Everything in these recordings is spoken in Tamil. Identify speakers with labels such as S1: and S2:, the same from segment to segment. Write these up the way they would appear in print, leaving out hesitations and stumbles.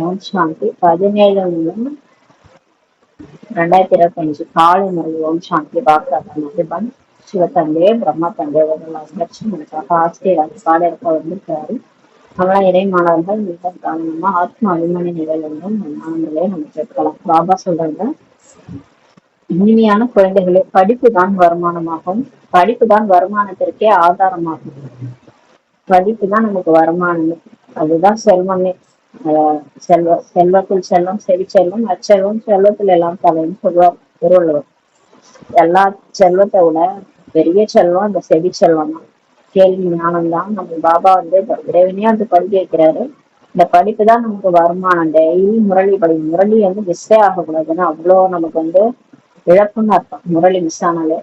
S1: ஓம் சாந்தி 17/3/2025 காலை முறை. ஓம் சாந்தி பாக்தாதா மதுபன் சிவத்தந்தை பிரம்மா தந்தை லட்சுமணக்காக ஆசிரியர் பாடலுக்கு வந்திருக்காரு. அவங்களாம் இறை மாணவர்கள் மிக கவனமா ஆத்ம அபிமானி நிலையிலிருந்தும் மாணவர்களே நம்ம கேட்கலாம். பாபா சொல்றாங்க, இனிமையான குழந்தைகளே, படிப்பு தான் வருமானமாகும். படிப்பு தான் வருமானத்திற்கே ஆதாரமாகும். படிப்பு தான் நமக்கு வருமானமே, அதுதான் செல்வமே. செல்வத்தில் செல்வம், செவி செல்வம், அச்செல்வம் செல்வத்தில் எல்லாம் தலைன்னு சொல்லுவார் திருவள்ளுவர். எல்லா செல்வத்தை விட பெரிய செல்வம் இந்த செவி செல்வம் தான். கேள்வி ஞானம் தான். நம்ம பாபா இறைவனே படிக்க வைக்கிறாரு. இந்த படிப்பு தான் நமக்கு வருமானம். டெய்லி முரளி முரளி மிஸ்ஸே ஆகக்கூடாதுன்னு அவ்வளோ நமக்கு இழப்புன்னு அர்த்தம். முரளி மிஸ் ஆனாலே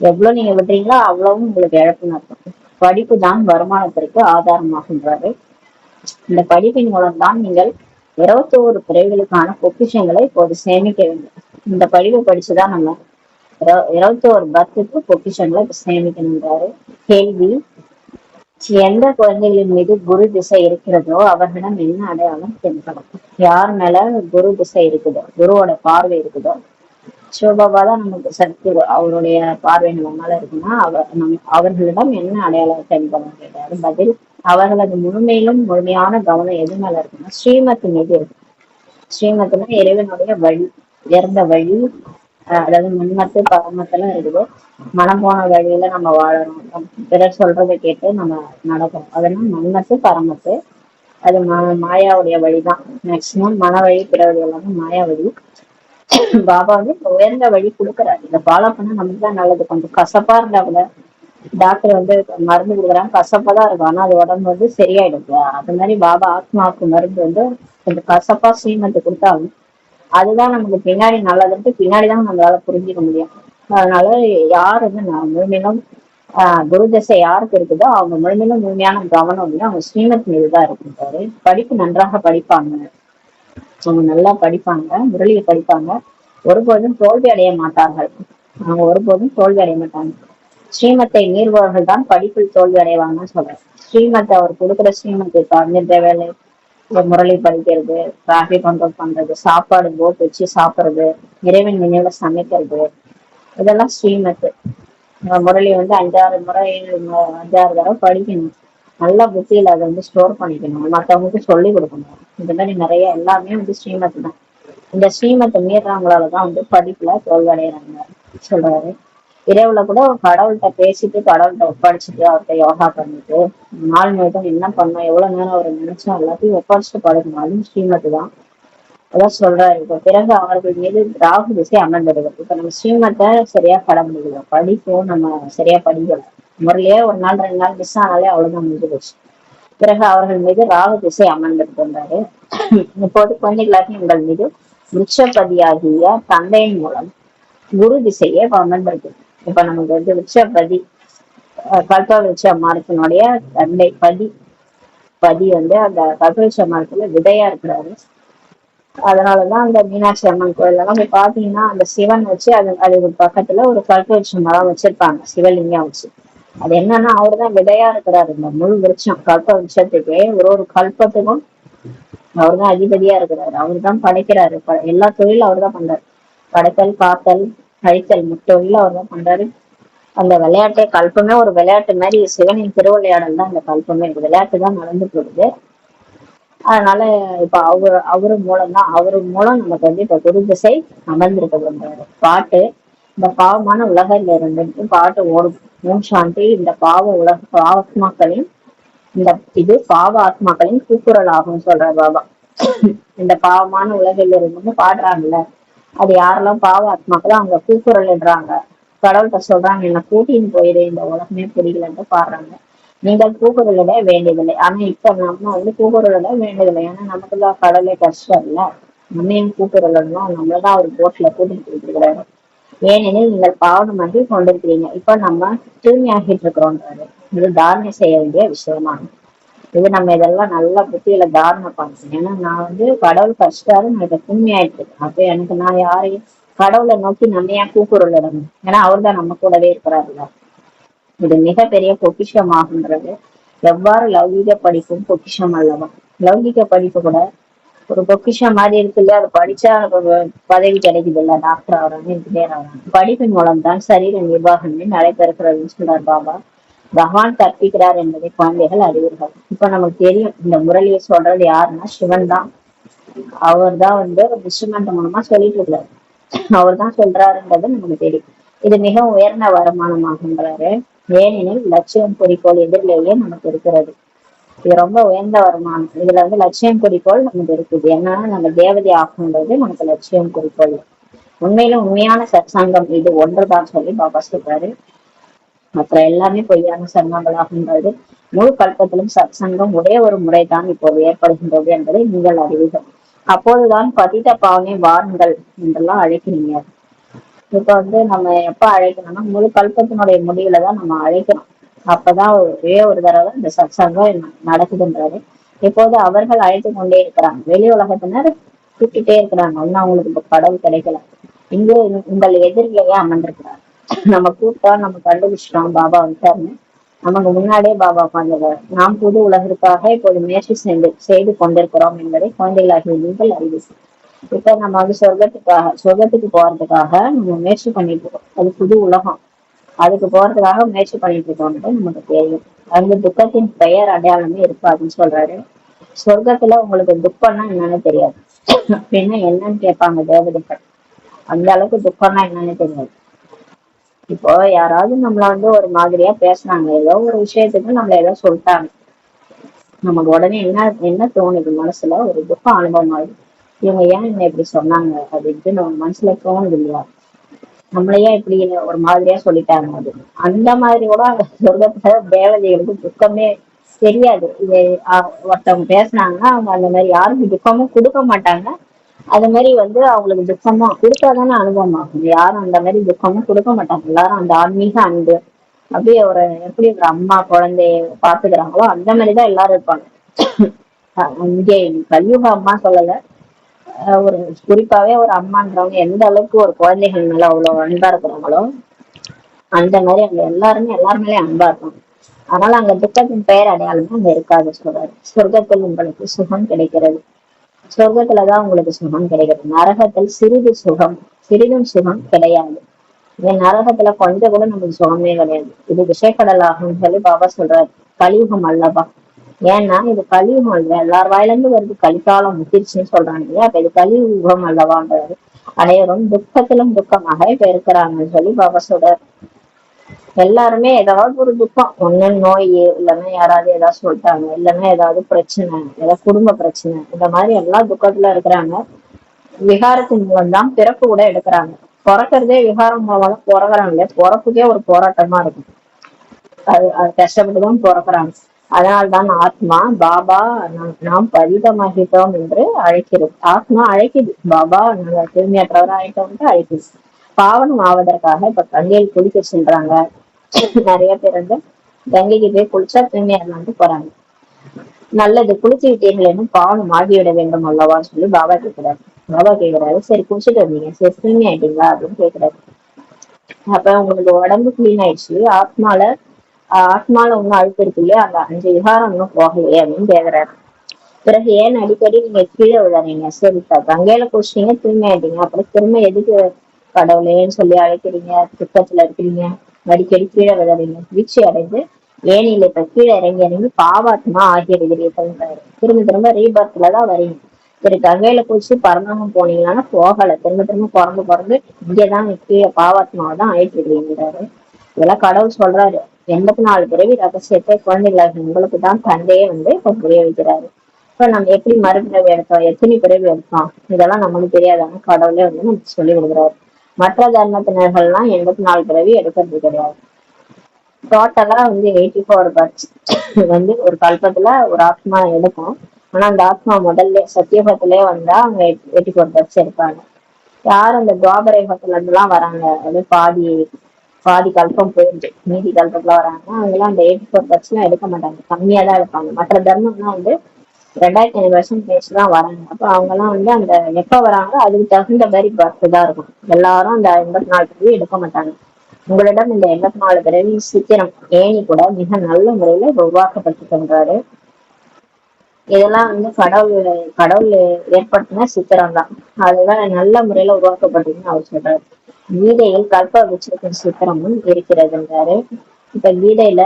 S1: எவ்வளவு நீங்க விடுறீங்களோ அவ்வளவும் உங்களுக்கு இழப்புன்னு அர்த்தம். படிப்பு தான் வருமானத்திற்கு ஆதாரமாகின்றாரு. இந்த படிப்பின் மூலம்தான் நீங்கள் 21 பிறவிகளுக்கான பொக்கிஷங்களை இப்போது சேமிக்க வேண்டும். இந்த படிப்பை படிச்சுதான் நம்ம 21 பர்த்துக்கு பொக்கிஷங்களை சேமிக்கணுன்றாரு. கேள்வி: எந்த குழந்தைகளின் மீது குரு திசை இருக்கிறதோ அவர்களிடம் என்ன அடையாளம் தென்படும்? யார் மேல குரு திசை இருக்குதோ, குருவோட பார்வை இருக்குதோ, சிவபாபா தான் நமக்கு சக்தி, அவருடைய பார்வை நம்ம மேல இருக்குன்னா அவர்களிடம் என்ன அடையாளம் தென்படும் கேட்டாரு. பதில்: அவர்களது முழுமையான கவனம் எது மேல இருக்குன்னா ஸ்ரீமத் மீது இருக்கு. ஸ்ரீமத்னா இறைவனுடைய வழி, உயர்ந்த வழி. அதாவது மன்மத்து பரமத்தெல்லாம் இருக்குது. மனம் போன வழியில நம்ம வாழறோம், பிறர் சொல்றதை கேட்டு நம்ம நடக்கிறோம். அதெல்லாம் மன்மத்து பரமத்து. அது மாயாவுடைய வழிதான். மேக்சிமம் மன வழி, பிற வழி எல்லாமே மாயா வழி. பாபா உயர்ந்த வழி கொடுக்குறாரு. இதை ஃபாலோ பண்ணா நமக்கு தான் நல்லது. கொஞ்சம் கசப்பா இருந்தா கூட டாக்டர் மருந்து கொடுக்குறாங்க, கசப்பா இருக்கும், ஆனா அது உடம்பு சரியாயிடுது. அது மாதிரி பாபா ஆத்மாவுக்கு மருந்து கொஞ்சம் கசப்பா ஸ்ரீமத்து கொடுத்தாலும் அதுதான் நமக்கு பின்னாடி நல்லதுன்ட்டு பின்னாடிதான் நம்மளால புரிஞ்சுக்க முடியும். அதனால யார் முழுமையிலும் குரு தசை யாருக்கு இருக்குதோ அவங்க முழுமையான கவனம் அவங்க ஸ்ரீமத் மீதுதான் இருக்குன்றாரு. படிப்பு நன்றாக படிப்பாங்க, அவங்க நல்லா படிப்பாங்க, முரளியை படிப்பாங்க, ஒருபோதும் தோல்வி அடைய மாட்டார்கள். அவங்க ஒருபோதும் தோல்வி அடைய மாட்டாங்க. ஸ்ரீமத்தை மீறுபவர்கள் தான் படிப்பில் தோல்வி அடைவாங்கன்னு சொல்றேன். ஸ்ரீமத்தை அவர் கொடுக்குற ஸ்ரீமத்தை நின்ற வேலை, முரளி படிக்கிறது, டிராபிக் கண்ட்ரோல் பண்றது, சாப்பாடு போட்டு வச்சு சாப்பிடுறது, இறைவன் நினைவுல சமைக்கிறது, இதெல்லாம் ஸ்ரீமத்து. முரளி 5-6 முறை 5-6 தடவை படிக்கணும். நல்ல புத்தியில அதை ஸ்டோர் பண்ணிக்கணும், மற்றவங்களுக்கு சொல்லி கொடுக்கணும். இந்த மாதிரி நிறைய எல்லாமே ஸ்ரீமத்து தான். இந்த ஸ்ரீமத்தை மீறவங்களாலதான் படிப்புல தோல்வி அடைகிறாங்க சொல்றாரு. இரவுல கூட கடவுள்கிட்ட பேசிட்டு, கடவுள்கிட்ட ஒப்படைச்சிட்டு, அவர்கிட்ட யோகா பண்ணிட்டு, நாள் முழுதும் என்ன பண்ணோம், எவ்வளவு நேரம் அவர் நினைச்சோம் எல்லாத்தையும் ஒப்படைச்சிட்டு படுக்கணும். அதுவும் ஸ்ரீமத்து தான். அதான் சொல்றாரு. இப்ப பிறகு அவர்கள் மீது ராகு திசை அமர்ந்திருக்கிறது. இப்ப நம்ம ஸ்ரீமத்தை சரியா கடைபிடிக்கிறோம், படிப்போம், நம்ம சரியா படிக்கலாம். முறையே ஒரு நாள் 2 நாள் மிஸ் ஆனாலே அவ்வளவுதான் முடிஞ்சு போச்சு. பிறகு அவர்கள் மீது ராகு திசை அமர்ந்திருக்கின்றாரு. இப்போது குழந்தைகளாக உங்கள் மீது விருட்சபதியாகிய தந்தையின் மூலம் குரு திசையே அமர்ந்திருக்கு. இப்ப நமக்கு விருட்சபதி கல்பவருட்ச மரத்தினுடைய தந்தை பதி அந்த கல்பவருட்ச மரத்துல விதையா இருக்கிறாரு. அதனாலதான் அந்த மீனாட்சி அம்மன் கோயில் எல்லாம் போய் பாத்தீங்கன்னா அந்த சிவன் வச்சு அது பக்கத்துல ஒரு கல்பவருட்ச மரம் வச்சிருப்பாங்க, சிவலிங்கம் வச்சு. அது என்னன்னா அவருதான் விதையா இருக்கிறாரு. இந்த முழு விருட்சம் கல்பவருட்சத்துக்கு ஒரு கல்பத்துக்கும் அவர்தான் அதிபதியா இருக்கிறாரு. அவருதான் படைக்கிறாரு. எல்லா தொழிலும் அவர்தான் பண்றாரு. படைத்தல், காத்தல், அழித்தல், முத்தொழில அவர்தான் பண்றாரு. அந்த விளையாட்டே கல்பமே ஒரு விளையாட்டு மாதிரி, சிவனின் திருவிளையாடல் தான் அந்த கல்பமே. விளையாட்டு தான் நடந்து போகுது. அதனால இப்ப அவரு மூலம் நமக்கு இப்ப குரு திசை அமர்ந்திருக்கிறது. பாட்டு இந்த பாவமான உலகில இருந்துட்டு பாட்டு ஓடும். ஓம் சாந்தி. இந்த ஆத்மாக்களின் இது பாவ ஆத்மாக்களின் கூக்குரல் ஆகும் சொல்றாரு பாபா. இந்த பாவமான உலகில் இருந்து பாடுறாங்கல்ல, அது யாரெல்லாம் பாவ ஆத்மாக்களோ அவங்க கூக்குரல்ன்றாங்க. கடவுள்கிட்ட சொல்றாங்க, என்ன கூட்டின்னு போயிடு, இந்த உலகமே புரியலன்ட்டு பாடுறாங்க. நீங்கள் கூக்குரலிட வேண்டியதில்லை. ஆனா இப்ப நம்ம கூக்குரலிட வேண்டியதில்லை. ஏன்னா நமக்குதான் கடவுளே கஷ்டம் இல்ல, நம்மையும் கூக்குரலிடணும். நம்மளதான் அவர் போட்ல கூட்டிட்டு போயிருக்கிறாரு. ஏனெனில் நீங்கள் பாவனம் பண்ணி கொண்டிருக்கிறீங்க. இப்ப நம்ம தூய்மையாகிட்டு இருக்கிறோன்றாரு. இது தாரணை செய்ய வேண்டிய விஷயமா. இது நம்ம இதெல்லாம் நல்ல புத்தியில தாரணை பண்ணணும். ஏன்னா நான் கடவுள் கஷ்டாரு நான் இதை தூய்மையாயிட்டு இருக்கேன். அப்ப எனக்கு நான் யாரையும் கடவுளை நோக்கி நம்ம ஏன் கூக்குரல் இடணும்? ஏன்னா அவர் தான் நம்ம கூடவே இருக்கிறாருல்ல. இது மிகப்பெரிய பொக்கிஷமாகுன்றது. எவ்வாறு லௌகீக படிப்பும் பொக்கிஷம் அல்லவா? லௌகீக படிப்பு கூட ஒரு பொக்கிஷம் மாதிரி இருக்குல்ல, அதை படிச்சா பதவி கிடைக்குது இல்ல, டாக்டர் ஆகிறாங்க, இன்ஜினியர் ஆகிறாங்க. படிப்பின் மூலம் தான் சரீர நிர்வாகமே நடைபெறுகிறதுன்னு சொல்றார் பாபா. பகவான் கற்பிக்கிறார் என்பதை குழந்தைகள் அறிவீர்கள். இப்ப நமக்கு தெரியும், இந்த முரளியை சொல்றது யாருன்னா சிவன் தான். அவர் தான் இன்ஸ்ட்ருமெண்ட் மூலமா சொல்லிட்டு இருக்காரு. அவர் தான் சொல்றாருன்றது நமக்கு தெரியும். இது மிக உயர்ந்த வருமானமாகுன்றாரு. ஏனெனில் லட்சியம் குறிக்கோள் எதிரிலேயே நமக்கு இருக்கிறது. இது ரொம்ப உயர்ந்த வருமானம். இதுல லட்சியம் குறிக்கோள் நமக்கு இருக்குது. என்னன்னா நம்ம தேவதை ஆகும்போது நமக்கு லட்சியம் குறிக்கோள். உண்மையிலும் உண்மையான சத்சங்கம் இது ஒன்றுதான் சொல்லி பாபா சொல்றாரு. மற்ற எல்லாமே பொய்யான சங்கங்களாகின்றது. முழு கல்பத்திலும் சத்சங்கம் ஒரே ஒரு முறைதான் இப்போது ஏற்படுகின்றது என்பதை நீங்கள் அறிவீர்கள். அப்போதுதான் பதித்த பாவனை வாருங்கள் என்றெல்லாம் அழைக்கிறீங்க. இப்ப நம்ம எப்ப அழைக்கணும்னா முழு கல்பத்தினுடைய முடிவுல தான் நம்ம அழைக்கணும். அப்பதான் ஒரே ஒரு தடவை இந்த சத்சங்கம் நடக்குதுன்றாரு. இப்போது அவர்கள் அழைத்து கொண்டே இருக்கிறாங்க. வெளி உலகத்தினர் கூப்பிட்டுட்டே இருக்கிறாங்க. இன்னும் அவங்களுக்கு இப்ப கடவுள் கிடைக்கல. இங்கு உங்கள் எதிரிலேயே அமர்ந்திருக்கிறார். நம்ம கூப்பிட்டா நம்ம கண்டுபிடிச்சிட்டோம் பாபா வந்துட்டாருன்னு நமக்கு முன்னாடியே பாபா உட்கார்ந்துருக்காரு. நாம் புது உலகிற்காக இப்போது முயற்சி செய்து கொண்டிருக்கிறோம் என்பதை குழந்தைகளாகிய நீங்கள் அறிவு. இப்ப நம்ம சொர்க்கத்துக்கு போறதுக்காக நம்ம முயற்சி பண்ணிட்டு இருக்கோம். அது புது உலகம். அதுக்கு போறதுக்காக முயற்சி பண்ணிட்டு இருக்கோம்னு நமக்கு தெரியும். அந்த துக்கத்தின் பெயர் அடையாளமே இருக்காதுன்னு சொல்றாரு. சொர்க்கத்துல உங்களுக்கு துக்கம்னா என்னன்னு தெரியாது. அப்படின்னா என்னன்னு கேட்பாங்க தேவதைகள். அந்த அளவுக்கு துக்கம்னா என்னன்னு தெரியாது. இப்போ யாராவது நம்மள ஒரு மாதிரியா பேசுனாங்க, ஏதோ ஒரு விஷயத்துக்கு நம்மள ஏதோ சொல்லிட்டாங்க, நமக்கு உடனே என்ன தோணுது? மனசுல ஒரு துக்கம் அனுபவம் ஆகுது. இவங்க ஏன் என்ன இப்படி சொன்னாங்க அப்படின்ட்டு நம்ம மனசுல தோணுது இல்லையா? நம்மளையே இப்படி ஒரு மாதிரியா சொல்லிட்டாங்க. அது அந்த மாதிரி கூட சொர்க்கத்துல தேவதைகளுக்கு துக்கமே தெரியாது. இது ஒருத்தவங்க பேசுனாங்கன்னா அவங்க அந்த மாதிரி யாருக்கும் துக்கமும் கொடுக்க மாட்டாங்க. அது மாதிரி அவங்களுக்கு துக்கமா கொடுத்தாதானே அனுபவம் ஆகும். யாரும் அந்த மாதிரி துக்கமும் கொடுக்க மாட்டாங்க. எல்லாரும் அந்த ஆன்மீக அன்பு அப்படியே எப்படி ஒரு அம்மா குழந்தைய பாத்துக்கிறாங்களோ அந்த மாதிரிதான் எல்லாரும் இருப்பாங்க. இங்கே கலியுக அம்மா சொல்லல, ஒரு குறிப்பாவே ஒரு அம்மான்றவங்க எந்த அளவுக்கு ஒரு குழந்தைகள் மேல அவ்வளவு அன்பா இருக்கிறாங்களோ அந்த மாதிரி அங்க எல்லாருமே அன்பா இருக்கும். அதனால அங்க துக்கத்தின் பெயர் அடையாளமே அங்க இருக்காது சொல்றாரு. சொர்க்கத்தில் உங்களுக்கு சுகம் கிடைக்கிறது. சொர்க்கத்துலதான் உங்களுக்கு சுகம் கிடைக்கிறது. நரகத்தில் சிறிதும் சுகம் கிடையாது. நரகத்துல கொஞ்சம் கூட நமக்கு சுகமே கிடையாது. இது விஷயக்கடல் ஆகும் சொல்லி பாபா சொல்றாரு. கலியுகம் அல்லவா? ஏன்னா இது கலியுகம் அல்ல, எல்லார் வாயில இருந்து வருது கலிகாலம் முத்திருச்சுன்னு சொல்றாங்க இல்லையா? அப்ப இது கலியுகம் அல்லவான்றாரு. அனைவரும் துக்கத்திலும் துக்கமாக இப்ப இருக்கிறாங்கன்னு சொல்லி பாபா சொல்றாரு. எல்லாருமே ஏதாவது ஒரு துக்கம், ஒண்ணு நோய், இல்லைன்னா யாராவது ஏதாவது சொல்லிட்டாங்க, இல்லைன்னா ஏதாவது பிரச்சனை, ஏதாவது குடும்ப பிரச்சனை, இந்த மாதிரி எல்லா துக்கத்துல இருக்கிறாங்க. விகாரத்தின் மூலம் தான் பிறப்பு கூட எடுக்கிறாங்க. பிறக்கிறதே விகாரம் மூலம் பிறகுறாங்க. பிறப்புக்கே ஒரு போராட்டமா இருக்கும். அது கஷ்டப்பட்டுதான் பிறக்கிறாங்க. அதனால்தான் ஆத்மா பாபா நாம் பரிதமாகிட்டோம் என்று அழைக்கிறது. ஆத்மா அழைக்குது, பாபா நாங்க தூய்மையற்றவராக ஆயிட்டோம்னு அழைக்குது. பாவனம் ஆவதற்காக இப்ப கங்கையில் குளிக்க செல்றாங்க. நிறைய பேர் கங்கைக்கு போய் குளிச்சா தூய்மையாடலான்ட்டு போறாங்க. நல்லது, குளிச்சு விட்டீர்கள் பாவனம் ஆகிவிட வேண்டும் அல்லவான்னு சொல்லி பாபா கேட்கிறாரு. பாபா கேட்கிறாரு, சரி குளிச்சுட்டு வந்தீங்க, சரி தூய்மை ஆயிட்டீங்களா அப்படின்னு கேட்கிறாரு. அப்ப உங்களுக்கு உடம்பு கிளீன் ஆயிடுச்சு, ஆத்மால ஒன்னும் அழுத்தம் இருக்கு இல்லையா, அந்த 5 விகாரம் இன்னும் போகலையே அப்படின்னு கேக்குறாரு. பிறகு ஏன் அடிக்கடி நீங்க கீழே விடாதீங்க? சரி கங்கையில குளிச்சிட்டீங்க, தூய்மை ஆயிட்டீங்க, அப்புறம் திரும்ப எதுக்கு கடவுளேன்னு சொல்லி அழைக்கிறீங்க? துக்கத்துல இருக்கிறீங்க, அடிக்கடி கீழே விடாதீங்க. வீழ்ச்சி அடைந்து ஏனில இப்ப கீழே இறங்கி பாவாத்மா ஆகிடுகிறீர்கள். திரும்ப திரும்ப ரீபர்த்லதான் வரீங்க. சரி கங்கையில குளிச்சு பரந்தாமம் போனீங்கன்னா போகல, திரும்ப பிறந்து இங்கதான் கீழே பாவாத்மாவை தான் ஆயிட்டு இருக்கிறீங்கிறாரு. இதெல்லாம் கடவுள் சொல்றாரு. 84 பிறவி ரகசியத்தை குழந்தைகளாக உங்களுக்கு தான் தந்தையே இப்ப புரிய வைக்கிறாரு. இப்ப நம்ம எப்படி மறுபிறவி எடுத்தோம், எத்தனை பிறவி எடுத்தோம், இதெல்லாம் நமக்கு தெரியாதாங்க. கடவுளே நமக்கு சொல்லி கொடுக்குறாரு. மற்ற தர்மத்தினர்கள்லாம் 84 பிறவி எடுக்கிறது கிடையாது. டோட்டலா 84 பர்த்ஸ் ஒரு கல்பத்துல ஒரு ஆத்மா எடுக்கும். ஆனா அந்த ஆத்மா முதல்ல சத்தியபத்திலே வந்தா அவங்க 84 பர்த்ஸ் எடுப்பாங்க. யார் அந்த துவாபர யுகத்துல இருந்து எல்லாம் வராங்க, அது பாதி கல்பம் போயிடுது, மீதி கல்பத்துல வராங்க, அவங்க அந்த 84 பர்த்ஸ் எடுக்க மாட்டாங்க, கம்மியா தான் எடுப்பாங்க. மற்ற தர்மம்லாம் 2500 வருஷம் பேச்சுதான் வராங்க. அப்ப அவங்க எல்லாம் அந்த எப்ப வராங்களோ அதுக்கு தகுந்த மாதிரி பர்த் தான் இருக்கும். எல்லாரும் அந்த 84 பிறவி எடுக்க மாட்டாங்க. உங்களிடம் இந்த 84 பிறவி சித்திரம் ஏணி கூட மிக நல்ல முறையில உருவாக்கப்பட்டு தந்தாரு. இதெல்லாம் வந்து கடவுள் ஏற்படுத்தின சித்திரம் தான். அதுதான் நல்ல முறையில உருவாக்கப்பட்டதுன்னு அவர் சொல்றாரு. கீதையில் கல்ப விருட்சத்தின் சித்திரமும் இருக்கிறதுன்றாரு. இப்ப கீதையில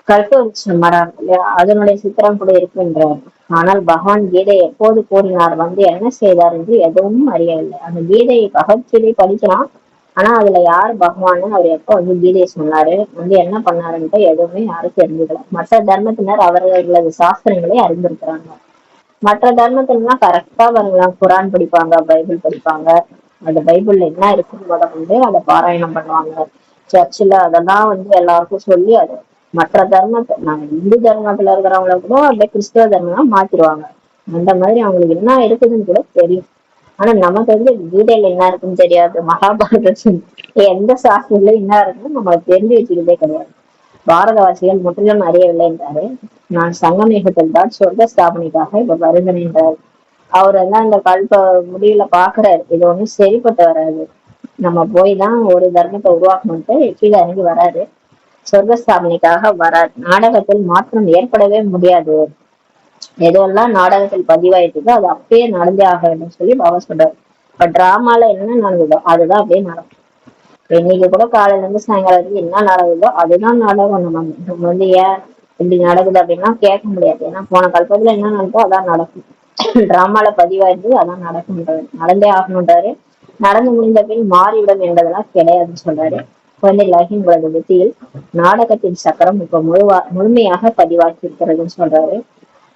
S1: கல்ப விருட்சம் மரம் இல்லையா, அதனுடைய சித்திரம் கூட இருக்குன்றார். ஆனால் பகவான் கீதை எப்போது கூறினார், வந்து என்ன செய்தார் என்று எதுவும் அறியவில்லை. அந்த கீதையை பகவத்கீதை படிக்கலாம், ஆனா அதுல யார் பகவான், அவர் எப்ப வந்து கீதையை சொன்னாரு, வந்து என்ன பண்ணாருன்ட்டு எதுவுமே யாரும் தெரிஞ்சுக்கல. மற்ற தர்மத்தினர் அவர்களது சாஸ்திரங்களை அறிந்திருக்கிறாங்க. மற்ற தர்மத்திலாம் கரெக்டா வரலாம், குரான் படிப்பாங்க, பைபிள் படிப்பாங்க, அந்த பைபிள்ல என்ன இருக்குன்னு வந்து அதை பாராயணம் பண்ணுவாங்க. சர்ச்சில் அதெல்லாம் வந்து எல்லாருக்கும் சொல்லி அது மற்ற தர்மத்தை, நாங்க இந்து தர்மத்துல இருக்கிறவங்கள கூட அப்படியே கிறிஸ்தவ தர்மம் மாத்திருவாங்க. அந்த மாதிரி அவங்களுக்கு என்ன இருக்குதுன்னு கூட தெரியும். ஆனா நமக்கு வந்து கீதையில என்ன இருக்குன்னு தெரியாது, மகாபாரதம் எந்த சாஸ்திரத்துல என்ன இருக்குன்னு நம்ம தெரிஞ்சு வச்சுக்கிட்டே கிடையாது. பாரதவாசிகள் முற்றிலும் அறியவில்லை என்றாரு. நான் சங்கமேகத்தில் தான் சொர்க்க ஸ்தாபனைக்காக இப்ப வருகிறேன் என்றார். அவர் வந்து அந்த கல்ப முடிவுல பாக்குறாரு, இது ஒண்ணும் சரிப்பட்டு வராது, நம்ம போய் தான் ஒரு தர்மத்தை உருவாக்கணும்ட்டு கீழே இறங்கி வராரு. சொர்க்க ஸ்தாபனைக்காக வரார். நாடகத்தில் மாற்றம் ஏற்படவே முடியாது, எதுவெல்லாம் நாடகத்தில் பதிவாயிட்டு அது அப்படியே நடந்தே ஆக வேண்டும் சொல்லி பாபா சொல்றாரு. இப்ப டிராமால என்ன நடந்ததோ அதுதான் அப்படியே நடக்கும். இன்னைக்கு கூட காலையில இருந்து சாயங்காலம் வரைக்கும் என்ன நடக்குதோ அதுதான் நாடகம். நம்ம வந்து ஏன் இப்படி நடக்குது அப்படின்னா கேட்க முடியாது. ஏன்னா போன கல்பத்துல என்ன நடந்தோ அதான் நடக்கும். டிராமால பதிவாயிருந்தது அதான் நடக்கும்ன்றாரு, நடந்தே ஆகணும்ன்றாரு. நடந்து முடிந்த பின் மாறிவிடும் என்பதெல்லாம் கிடையாதுன்னு சொல்றாரு. குழந்தைகளாகி உங்களது புத்தியில் நாடகத்தின் சக்கரம் இப்ப முழுமையாக பதிவாக்கி இருக்கிறதுன்னு சொல்றாரு.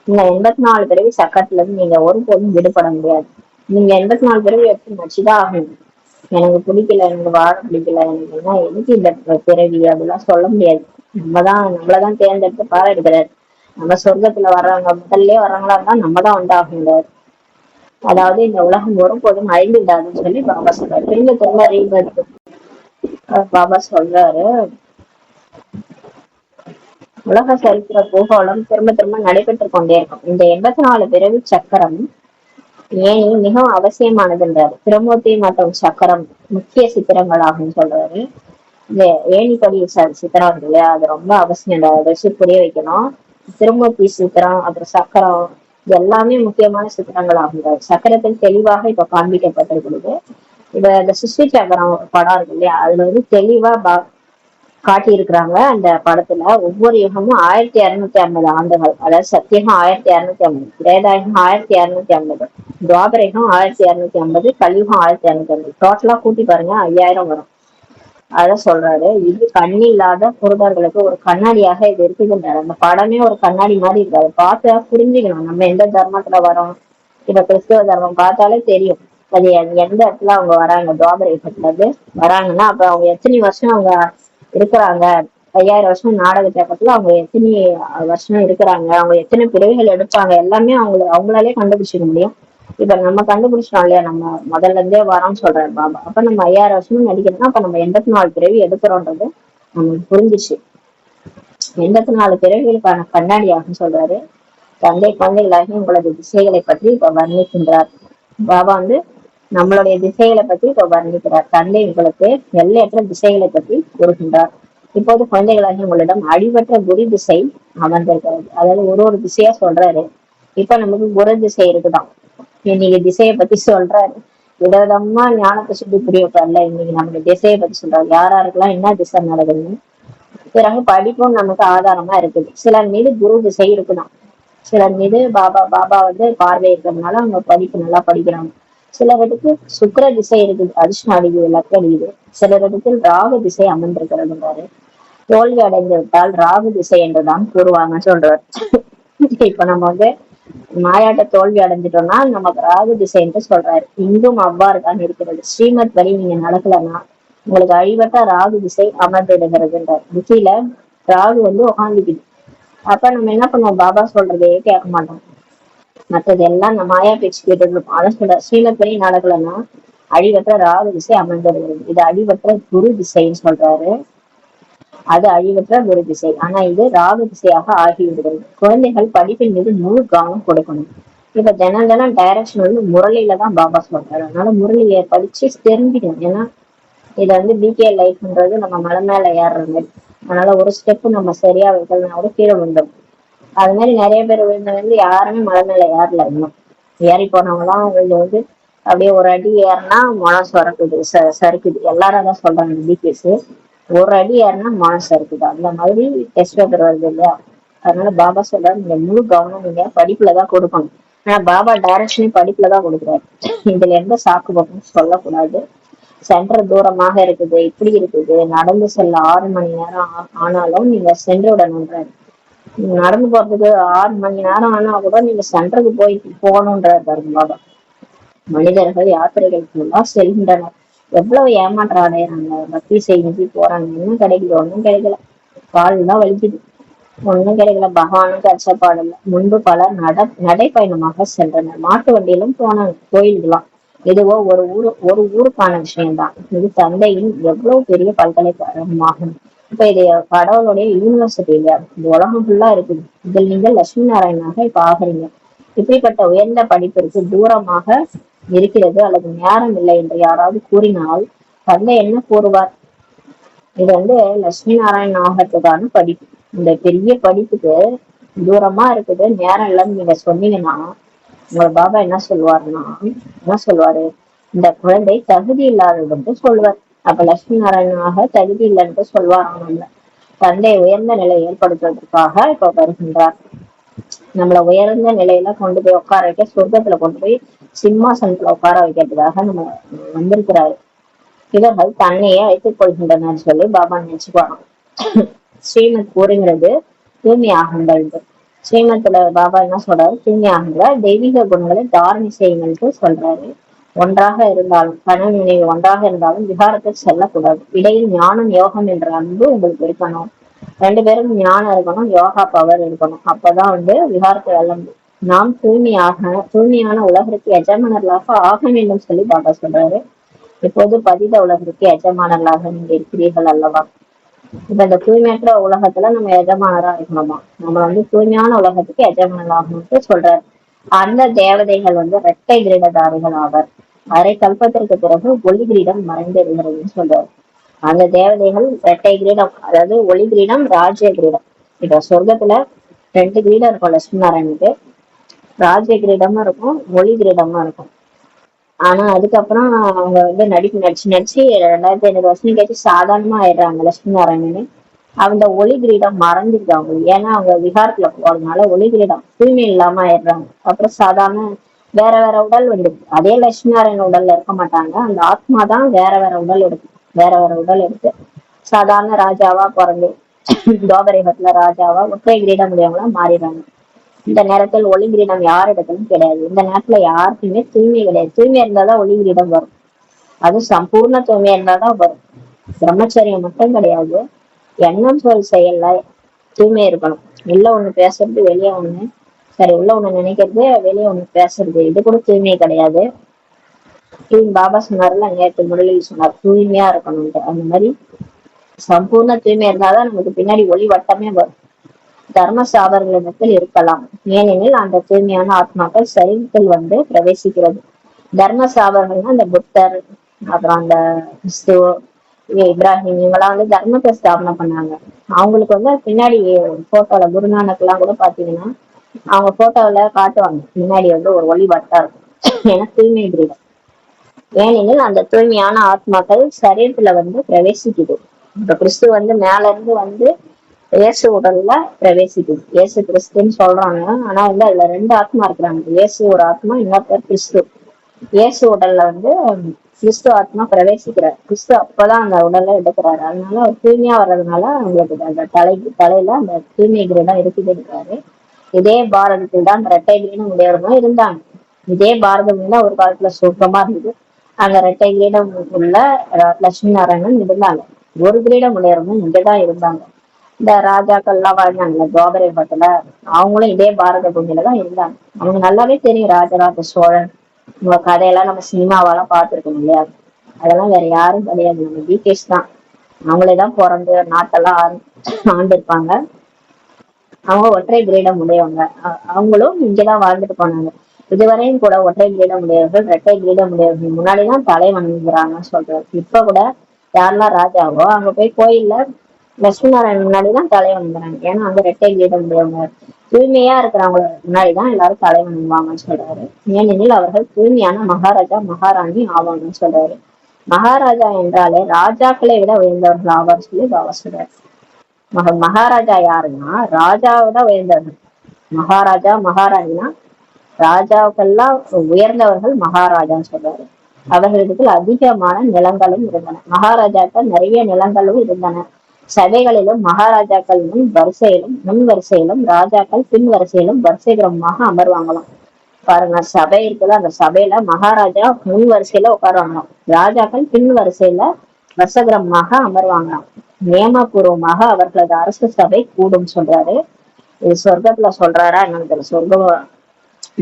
S1: இந்த 84 பிறவி சக்கரத்துல இருந்து நீங்க ஒருபோதும் விடுபட முடியாது. நீங்க 84 பிறவி எப்படி நச்சுதான் ஆகணும். எனக்கு பிடிக்கல, எனக்கு வாழ பிடிக்கல, எனக்கு என்ன எதுக்கு இந்த பிறவி அப்படிலாம் சொல்ல முடியாது. நம்மளதான் தேர்ந்தெடுத்து பாடம் எடுக்கிறாரு. நம்ம சொர்க்கத்துல வர்றவங்க முதல்ல வர்றவங்களா இருந்தா நம்ம தான் வந்து ஆகுங்கிறாரு. அதாவது இந்த உலகம் ஒருபோதும் அழிந்து விடாதுன்னு சொல்லி பாபா சொல்றாரு. திரும்ப திரும்ப ரீபர்த் பாபா சொல்றாரு. உலக சரித்திர பூகோளம் திரும்ப திரும்ப நடைபெற்று கொண்டே இருக்கும். இந்த 84 பிறவி சக்கரம் ஏனி மிகவும் அவசியமானதுன்றாரு. திருமூர்த்தி மற்றும் சக்கரம் முக்கிய சித்திரங்கள் ஆகும் சொல்றாரு. இந்த ஏணிப்படி சித்திரம் இருக்கு இல்லையா, அது ரொம்ப அவசியம், வச்சு புரிய வைக்கணும். திருமூர்த்தி சித்திரம் அப்புறம் சக்கரம் இது எல்லாமே முக்கியமான சித்திரங்கள் ஆகுங்கிறாரு. சக்கரத்தில் தெளிவாக இப்ப காண்பிக்கப்பட்டிருக்கிறது. இப்ப இந்த சிருஷ்டி சக்கரம் படம் இருக்கு இல்லையா, அதுல வந்து தெளிவா காட்டி இருக்கிறாங்க. அந்த படத்துல ஒவ்வொரு யுகமும் 1250 ஆண்டுகள், அதாவது சத்தியகம் 1250, திரேதாயுகம் 1250, துவாபரயுகம் 1250, கலியுகம் 1250, டோட்டலா கூட்டி பாருங்க 5000 வரும். அதான் சொல்றாரு. இது கண்ணி இல்லாத குருடர்களுக்கு ஒரு கண்ணாடியாக இது இருக்குதுன்றாரு. அந்த படமே ஒரு கண்ணாடி மாதிரி இருக்காது, பார்த்தா புரிஞ்சுக்கணும் நம்ம எந்த தர்மத்துல வரோம். இப்ப கிறிஸ்தவ தர்மம் பார்த்தாலே தெரியும் அது எந்த இடத்துல அவங்க வராங்க. துவாபர யுகத்துல இருந்து வராங்கன்னா அப்ப அவங்க எத்தனை வருஷம் அவங்க இருக்கிறாங்க, 5000 வருஷம் நாடக தேக்கத்துல அவங்க எத்தனை வருஷம் இருக்கிறாங்க, அவங்க எத்தனை பிறவிகள் எடுப்பாங்க, எல்லாமே அவங்களாலே கண்டுபிடிச்சிக்க முடியும். இப்ப நம்ம கண்டுபிடிச்சோம் இல்லையா, நம்ம முதல்ல இருந்தே வரோம்னு சொல்றாரு பாபா. அப்ப நம்ம 5000 வருஷமும் நடிக்கிறோம்னா அப்ப நம்ம 84 பிறவி எடுக்கிறோன்றது நமக்கு புரிஞ்சிச்சு. 84 பிறவிகளுக்கான கண்ணாடி ஆகும் சொல்றாரு. தந்தை குழந்தைகளாகி உங்களது திசைகளை பற்றி இப்ப வர்ணிக்கின்றார். பாபா வந்து நம்மளுடைய திசைகளை பற்றி இப்ப வர்ணிக்கிறார். தந்தை உங்களுக்கு எல்லையற்ற திசைகளை பற்றி கூறுகின்றார். இப்போது குழந்தைகளாகி உங்களிடம் அடிபற்ற குரு திசை அமர்ந்திருக்கிறது. அதாவது ஒரு திசையா சொல்றாரு. இப்ப நமக்கு குரு திசை இருக்குதான். இன்னைக்கு திசையை பத்தி சொல்றாரு. விதவிதமா ஞானத்தை சுற்றி புரிய வைப்பார்ல, இன்னைக்கு நமக்கு திசையை பத்தி சொல்றாரு. யாராருக்கெல்லாம் என்ன திசை நடக்குதுன்னு. பிறகு படிப்பும் நமக்கு ஆதாரமா இருக்குது. சிலர் மீது குரு திசை இருக்குதான். சிலர் மீது பாபா வந்து பார்வை இருக்கிறதுனால அவங்க படிப்பு நல்லா படிக்கிறாங்க. சிலருக்கு சுக்கிர திசை இருக்குது, அதிர்ஷ்டம் அடிக்குது, லக்கு அடிக்குது. சிலரிடத்தில் ராகு திசை அமர்ந்திருக்கிறதுன்றாரு. தோல்வி அடைந்து விட்டால் ராகு திசை என்றுதான் கூறுவாங்கன்னு சொல்றாரு. இப்ப நம்ம வந்து மாயாட்ட தோல்வி அடைஞ்சிட்டோம்னா நமக்கு ராகு திசை என்று சொல்றாரு. இங்கும் அவ்வாறு தான் இருக்கிறது. ஸ்ரீமத் வழி நீங்க நடக்கலன்னா உங்களுக்கு அழிவட்ட ராகு திசை அமர்ந்திடுகிறதுன்றார். புத்தியில ராகு வந்து உகாந்துக்குது. அப்ப நம்ம என்ன பண்ணுவோம், பாபா சொல்றதே கேட்க மாட்டோம், மற்றது எல்லாம் நம்ம மாயா பேச்சு கேட்டு இருப்போம். அதை சொல்ற ஸ்ரீமத் வழி நடக்கலன்னா அழிவற்ற ராகு திசை அமர்ந்திடுகிறது. இது அழிவற்ற குரு திசைன்னு சொல்றாரு. அது அழிவற்ற குரு திசை. ஆனா இது ராகு திசையாக ஆகிவிடுகிறது. குழந்தைகள் படிப்பின் மீது முழு கவனம் கொடுக்கணும். இப்ப தினம் டைரக்ஷன் வந்து முரளியில தான் பாபா சொல்றாரு. அதனால முரளியை படிச்சு தெரிஞ்சுக்கணும். ஏன்னா இதை வந்து பிகே லைஃப்ன்றது நம்ம மலை மேல ஏறுற மாதிரி. அதனால ஒரு ஸ்டெப் நம்ம சரியா வைக்கலனா கூட கீழே வந்துடும். அது மாதிரி நிறைய பேர் விழுந்து யாருமே மலை மேல ஏறல இன்னும். ஏறி போனவங்களாம் விழுந்து அப்படியே ஒரு அடி ஏறினா மனம் சுரக்குது, சறுக்குது. எல்லாரும் அதான் சொல்றாங்க டிபிஎஸ். ஒரு அடி ஏறினா மனம் சறுக்குது. அந்த மாதிரி டெஸ்ட் பேப்பர் வருது இல்லையா? அதனால பாபா சொல்றாரு, நீங்க முழு கவனம் நீங்க படிப்புலதான் கொடுக்கணும். ஆனா பாபா டைரக்ஷனே படிப்புலதான் கொடுக்குறாரு. இதுல எந்த சாக்கு பக்கம் சொல்லக்கூடாது. சென்டர் தூரமாக இருக்குது, இப்படி இருக்குது, நடந்து செல்ல 6 மணி நேரம் ஆனாலும் நீங்க சென்றுடணுன்றாரு. நீங்க நடந்து போறதுக்கு 6 மணி நேரம் ஆனா கூட நீங்க சென்டருக்கு போகணுன்றாரு பாருங்க பாபா. மனிதர்கள் யாத்திரைகளுக்கு செல்கின்றனர். எவ்வளவு ஏமாற்றம் அடையிறாங்க, பக்தி செஞ்சு போறாங்க, இன்னும் கிடைக்குது? ஒன்னும் கிடைக்கல. கால் தான் வலிக்குது, ஒன்னும் கிடைக்கல. பகவானுக்கு அச்சப்பாடு இல்லை. முன்பு பலர் நடைப்பயணமாக சென்றனர், மாட்டு வண்டியிலும் போனாங்க கோயிலுக்கெல்லாம். இதுவோ ஒரு ஊருக்கான விஷயம்தான். இது தந்தையின் எவ்வளவு பெரிய பல்கலைக்கழகமாகும். இப்ப இது கடவுளுடைய யூனிவர்சிட்டி இல்லையா? இது உலகம் ஃபுல்லா இருக்குது. இதில் நீங்கள் லட்சுமி நாராயணாக இப்ப ஆகுறீங்க. இப்படிப்பட்ட உயர்ந்த படிப்பிற்கு தூரமாக இருக்கிறது அல்லது நேரம் இல்லை என்று யாராவது கூறினால் தந்தை என்ன கூறுவார்? இது லட்சுமி நாராயண் ஆகிறதுக்கான படிப்பு. இந்த பெரிய படிப்புக்கு தூரமா இருக்குது, நேரம் இல்லைன்னு நீங்க சொன்னீங்கன்னா உங்க பாபா என்ன சொல்லுவாருன்னா, என்ன சொல்லுவாரு? இந்த குழந்தை தகுதி இல்லாததுன்னு சொல்லுவார். அப்ப லட்சுமி நாராயணாக தகுதி இல்லைன்னு சொல்வாராம். தந்தை உயர்ந்த நிலை ஏற்படுத்துவதற்காக இப்ப வருகின்றார். நம்மள உயர்ந்த நிலையில கொண்டு போய் உட்கார வைக்க, சொர்க்கத்துல கொண்டு போய் சிம்மாசனத்துல உட்கார வைக்கிறதுக்காக நம்ம வந்திருக்கிறாரு. இவர்கள் தன்னையே அழைத்துக் கொள்கின்றனர் சொல்லி பாபா நினைச்சுக்குவாங்க. ஸ்ரீமத் கூறுகிறது தூய்மை ஆகுங்கள். ஸ்ரீமத்துல பாபா என்ன சொல்றாரு? தூய்மை ஆகுங்க, தெய்வீக குணங்களை தாரணை செய்யுங்கள்ட்டு சொல்றாரு. ஒன்றாக இருந்தாலும் கனவு நினைவு ஒன்றாக இருந்தாலும் விகாரத்தில் செல்லக்கூடாது. இடையில் ஞானம் யோகம் என்ற அன்பு உங்களுக்கு இருக்கணும். 2 பேரும் ஞானம் இருக்கணும், யோகா பவர் இருக்கணும். அப்பதான் விகாரத்தை வெல்ல முடியும். நாம் தூய்மையான உலகிற்கு எஜமானர்களாக ஆக வேண்டும் சொல்லி பாபா சொல்றாரு. இப்போது பதித உலகிற்கு எஜமானர்களாக நீங்க இருக்கிறீர்கள் அல்லவா? இப்ப இந்த தூய்மையற்ற உலகத்துல நம்ம எஜமானரா இருக்கணுமா? நம்ம தூய்மையான உலகத்துக்கு எஜமானராகணும்னு சொல்றாரு. அந்த தேவதைகள் இரட்டை கிரீடதாரிகள் ஆவர். அரை கல்பத்திற்கு பிறகு ஒளி கிரீடம் மறைந்து இருக்கிறதுன்னு சொல்றாரு. அந்த தேவதைகள் இரட்டை கிரீடம், அதாவது ஒளி கிரீடம், ராஜ்ய கிரீடம். இப்ப சொர்க்கத்துல 2 கிரீடம் இருக்கும் லட்சுமி நாராயணுக்கு. ராஜ்ய கிரீடமும் இருக்கும், ஒளி கிரீடமும் இருக்கும். ஆனா அதுக்கப்புறம் அவங்க நடிச்சு 2500 வருஷம் கழிச்சு சாதாரணமா ஆயிடுறாங்க லட்சுமி நாராயணன். அந்த ஒளி கிரீடம் மறைஞ்சிருக்கு அவங்களுக்கு. ஏன்னா அவங்க விகாரத்துல போறதுனால ஒளி கிரீடம் தூய்மை இல்லாம ஆயிடுறாங்க. அப்புறம் சாதாரண வேற வேற உடல் அதே லட்சுமி நாராயண உடல்ல இருக்க மாட்டாங்க. அந்த ஆத்மா தான் வேற வேற உடல் எடுத்து சாதாரண ராஜாவா பிறந்து துவாபரயுகத்துல ராஜாவா ஒற்றை கிரீடம் உடையவங்களா மாறிடுறாங்க. இந்த நேரத்தில் ஒளி கிரீடம் யார் இடத்துலயும் கிடையாது. இந்த நேரத்துல யாருக்குமே தூய்மை கிடையாது. தூய்மை இருந்தாதான் ஒளி கிரீடம் வரும். அது சம்பூர்ண தூய்மையா இருந்தாதான் வரும். பிரம்மச்சரியம் மட்டும் கிடையாது, எண்ணம் சொல் செயல்ல தூய்மை இருக்கணும். உள்ள ஒண்ணு பேசுறது, வெளியே ஒண்ணு, சரி உள்ள ஒண்ணு நினைக்கிறது, வெளியே ஒண்ணு பேசுறது, இது கூட தூய்மை கிடையாது. பாபா சொன்னார்ல, நேற்று முரளியில் சொன்னார் தூய்மையா இருக்கணும்ட்டு. அந்த மாதிரி சம்பூர்ண தூய்மை இருந்தாதான் நமக்கு பின்னாடி ஒளி வட்டமே வரும். தர்ம சாபர்களிடத்தில் இருக்கலாம், ஏனெனில் அந்த தூய்மையான ஆத்மாக்கள் சரீரத்தில் பிரவேசிக்கிறது. தர்ம சாபர்கள்னா அந்த புத்தர், அப்புறம் அந்த கிறிஸ்து, இப்ராஹிம், இவங்கெல்லாம் தர்மத்தை ஸ்தாபனை பண்ணாங்க. அவங்களுக்கு பின்னாடி போட்டோல குருநானக் எல்லாம் கூட பாத்தீங்கன்னா அவங்க போட்டோல காட்டுவாங்க, முன்னாடி ஒரு ஒளி வட்டா இருக்கும். ஏன்னா தூய்மை கிரீடம். ஏனெனில் அந்த தூய்மையான ஆத்மாக்கள் சரீரத்துல பிரவேசிக்குது. இப்ப கிறிஸ்து மேல இருந்து இயேசு உடல்ல பிரவேசிக்குது. இயேசு கிறிஸ்துன்னு சொல்றாங்க. ஆனா அதுல 2 ஆத்மா இருக்கிறாங்க. இயேசு ஒரு ஆத்மா, இன்னொருத்தர் கிறிஸ்து. இயேசு உடல்ல கிறிஸ்து ஆத்மா பிரவேசிக்கிறார். கிறிஸ்து அப்பதான் அந்த உடலை எடுக்கிறாரு. அதனால அவர் தூய்மையா வர்றதுனால அவங்களுக்கு அந்த தலையில அந்த தூய்மை கிரீடம் இருக்குதுன்றாரு. இதே பாரதத்தில் தான் இரட்டை கிரீடம் உடையவர்களும் இருந்தாங்க. இதே பாரதம் ஒரு காலத்துல சுத்தமா இருந்தது. அந்த இரட்டை கிரீடம் உள்ள லட்சுமி நாராயணன் இருந்தாங்க. ஒரு கிரீடம் உடையவர்களும் இங்கதான் இருந்தாங்க. இந்த ராஜாக்கள் எல்லாம் வாழ்ந்தாங்கல்ல துவாபர யுகத்துல, அவங்களும் இதே பாரத பூமியில தான் இருந்தாங்க. அவங்க நல்லாவே தெரியும். ராஜராஜ சோழன், உங்க கதையெல்லாம் நம்ம சினிமாவெல்லாம் பார்த்துருக்கோம் இல்லையா? அதெல்லாம் வேற யாரும் கிடையாது, நம்ம டிகேஷ் தான். அவங்களேதான் பிறந்து நாட்டெல்லாம் ஆண்டு இருப்பாங்க. அவங்க ஒற்றை கிரீடம் உடையவங்க. அவங்களும் இங்கதான் வாழ்ந்துட்டு போனாங்க. இதுவரையும் கூட ஒற்றை கிரீடம் உடையவர்கள், இரட்டை கிரீடம் உடையவர்கள் முன்னாடிதான் தலை வணங்குறாங்கன்னு சொல்றாரு. இப்ப கூட யாரெல்லாம் ராஜாவோ அங்க போய் கோயில்ல லட்சுமி நாராயணன் முன்னாடிதான் தலை வணங்குறாங்க. ஏன்னா அங்க ரெட்டை கீடம் உடையவங்க, தூய்மையா இருக்கிறவங்க முன்னாடிதான் எல்லாரும் தலை வணங்குவாங்கன்னு சொல்றாரு. ஏனெனில் அவர்கள் தூய்மையான மகாராஜா மகாராணி ஆவாங்கன்னு சொல்றாரு. மகாராஜா என்றாலே ராஜாக்களை விட உயர்ந்தவர்கள் ஆவார் சொல்லி பாபா சொல்றாரு. மகாராஜா யாருன்னா ராஜாவை விட உயர்ந்தவர்கள். மகாராஜா மகாராணினா ராஜாவுக்கெல்லாம் உயர்ந்தவர்கள் மகாராஜான்னு சொல்றாரு. அவர்களிடத்தில் அதிகமான நிலங்களும் இருந்தன. மகாராஜாக்கள் நிறைய நிலங்களும் இருந்தன. சபைகளிலும் மகாராஜாக்கள் முன் வரிசையிலும் ராஜாக்கள் பின் வரிசையிலும் வரிசைகிரமமாக அமர்வாங்களாம். பாருங்க, சபை இருக்குல்ல, அந்த சபையில மகாராஜா முன் வரிசையில உட்காருவாங்களாம், ராஜாக்கள் பின் வரிசையில வரிசைகிரமமாக அமர்வாங்களாம். நியமபூர்வமாக அவர்களது அரசு சபை கூடும் சொல்றாரு. இது சொர்க்கத்துல சொல்றாரா என்னன்னு தெரியல. சொர்க்கம்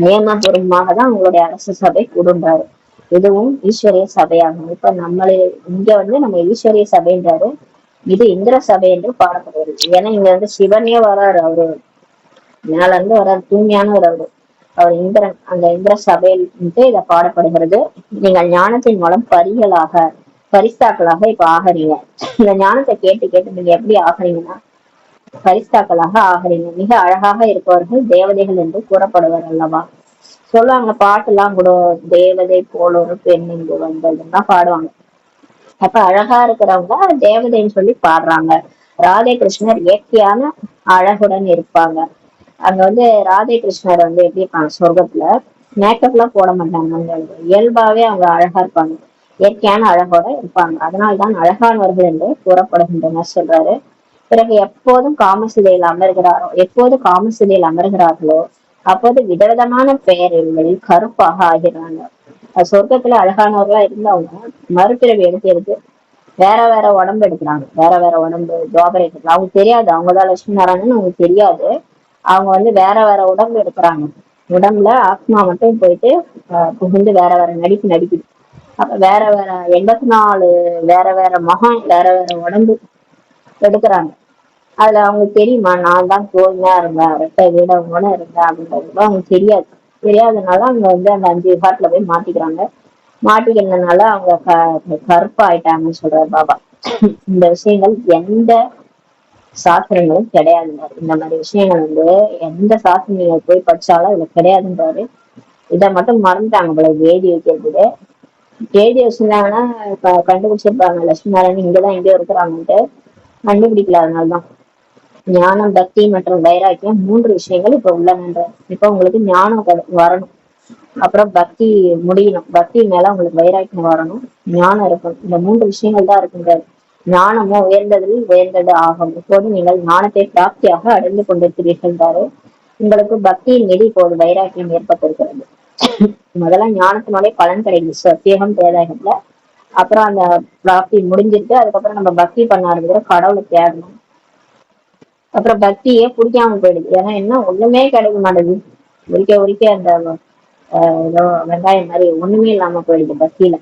S1: நியமபூர்வமாக தான் உங்களுடைய அரசு சபை கூடுன்றாரு. இதுவும் ஈஸ்வரிய சபையாகும். இப்ப நம்மளே இங்க நம்ம ஈஸ்வரிய சபைன்றாரு, இது இந்திர சபை என்று பாடப்படுகிறது. ஏன்னா இங்க சிவனே வராரு, அவரு மேல இருந்து வர்றாரு, தூய்மையானவர் அவரு. அவர் இந்திரன், அந்த இந்திர சபையில் இதை பாடப்படுகிறது. நீங்கள் ஞானத்தின் மூலம் பரிஸ்தாக்களாக இப்ப ஆகிறீங்க. இந்த ஞானத்தை கேட்டு கேட்டு நீங்க எப்படி ஆகிறீங்கன்னா பரிஸ்தாக்களாக ஆகிறீங்க. மிக அழகாக இருப்பவர்கள் தேவதைகள் என்று கூறப்படுவார் அல்லவா. சொல்லுவாங்க பாட்டு எல்லாம் கூட, தேவதை போல ஒரு பெண் இங்கு வந்ததுன்னா பாடுவாங்க. அப்ப அழகா இருக்கிறவங்க தேவதைன்னு சொல்லி பாடுறாங்க. ராதே கிருஷ்ணர் இயற்கையான அழகுடன் இருப்பாங்க. அங்க ராதே கிருஷ்ணர் எப்படி இருப்பாங்க சொர்க்கத்துல, மேக்கப் எல்லாம் போட மாட்டாங்க, இயல்பாவே அவங்க அழகா இருப்பாங்க, இயற்கையான அழகோட இருப்பாங்க. அதனால்தான் அழகானவர்கள் என்று கூறப்படுகின்றனர் சொல்றாரு. பிறகு எப்போது காமசிதையில் அமர்கிறார்களோ அப்போது விதவிதமான பெயர்களில் கருப்பாக ஆகிறாங்க. சொர்க்கத்துல அழகானவர்களா இருந்தவங்க மறுபிறவி எடுத்து வேற வேற உடம்பு எடுக்கிறாங்க. வேற வேற உடம்பு துவாபரை எடுக்கலாம். அவங்க தெரியாது அவங்கதான் லட்சுமி நாராயணன், அவங்களுக்கு தெரியாது. அவங்க வேற வேற உடம்பு எடுக்கிறாங்க. உடம்புல ஆத்மா மட்டும் போயிட்டு புகுந்து வேற வேற நடிக்குது. அப்ப வேற வேற 84 வேற வேற மகம், வேற வேற உடம்பு எடுக்கிறாங்க. அதுல அவங்களுக்கு தெரியுமா நான் தான் தோல்மையா இருந்தேன், ரெட்டை வீடவங்களோட இருந்தேன் அப்படின்றது அவங்களுக்கு தெரியாதனால அவங்க அந்த 5 விகாட்டுல போய் மாட்டிக்கிறாங்க. மாட்டிக்கிறதுனால அவங்க கருப்பாயிட்டாங்கன்னு சொல்றாரு பாபா. இந்த விஷயங்கள் எந்த சாஸ்திரங்களும் கிடையாதுன்றாரு. இந்த மாதிரி விஷயங்கள் எந்த சாஸ்திரங்கள் போய் படிச்சாலும் அதுல கிடையாதுன்றாரு. இதை மட்டும் மறந்துட்டாங்க போல வேதி வைக்கிறது. வேதி வச்சிருந்தாங்கன்னா கண்டுபிடிச்சிருப்பாங்க லட்சுமி நாராயணன் இங்கதான் எங்கேயோ இருக்கிறாங்கன்ட்டு. கண்டுபிடிக்கல. அதனாலதான் ஞானம், பக்தி மற்றும் வைராக்கியம் 3 விஷயங்கள் இப்ப உள்ளன. இப்ப உங்களுக்கு ஞானம் வரணும், அப்புறம் பக்தி முடியணும், பக்தி மேல உங்களுக்கு வைராக்கியம் வரணும், ஞானம் இருக்கணும். இந்த 3 விஷயங்கள் தான் இருக்கின்றது. ஞானமும் உயர்ந்தது ஆகும். இப்போது நீங்கள் ஞானத்தை பிராப்தியாக அடைந்து கொண்டிருக்கிறீர்கள். உங்களுக்கு பக்தியின் மீது இப்போது வைராக்கியம் ஏற்பட்டிருக்கிறது. முதல்ல ஞானத்தினுடைய பலன் கிடைக்குது சத்தியகம் தேதாயகத்துல. அப்புறம் அந்த பிராப்தி முடிஞ்சிட்டு அதுக்கப்புறம் நம்ம பக்தி பண்ண ஆரம்பிக்கிற கடவுளை தேடணும். அப்புறம் பக்தியே பிடிக்காம போயிடுது. ஏன்னா என்ன ஒண்ணுமே கிடைக்க மாட்டேங்குது. உரிக்க அந்த ஏதோ வெங்காயம் மாதிரி ஒண்ணுமே இல்லாம போயிடுது பக்தியில.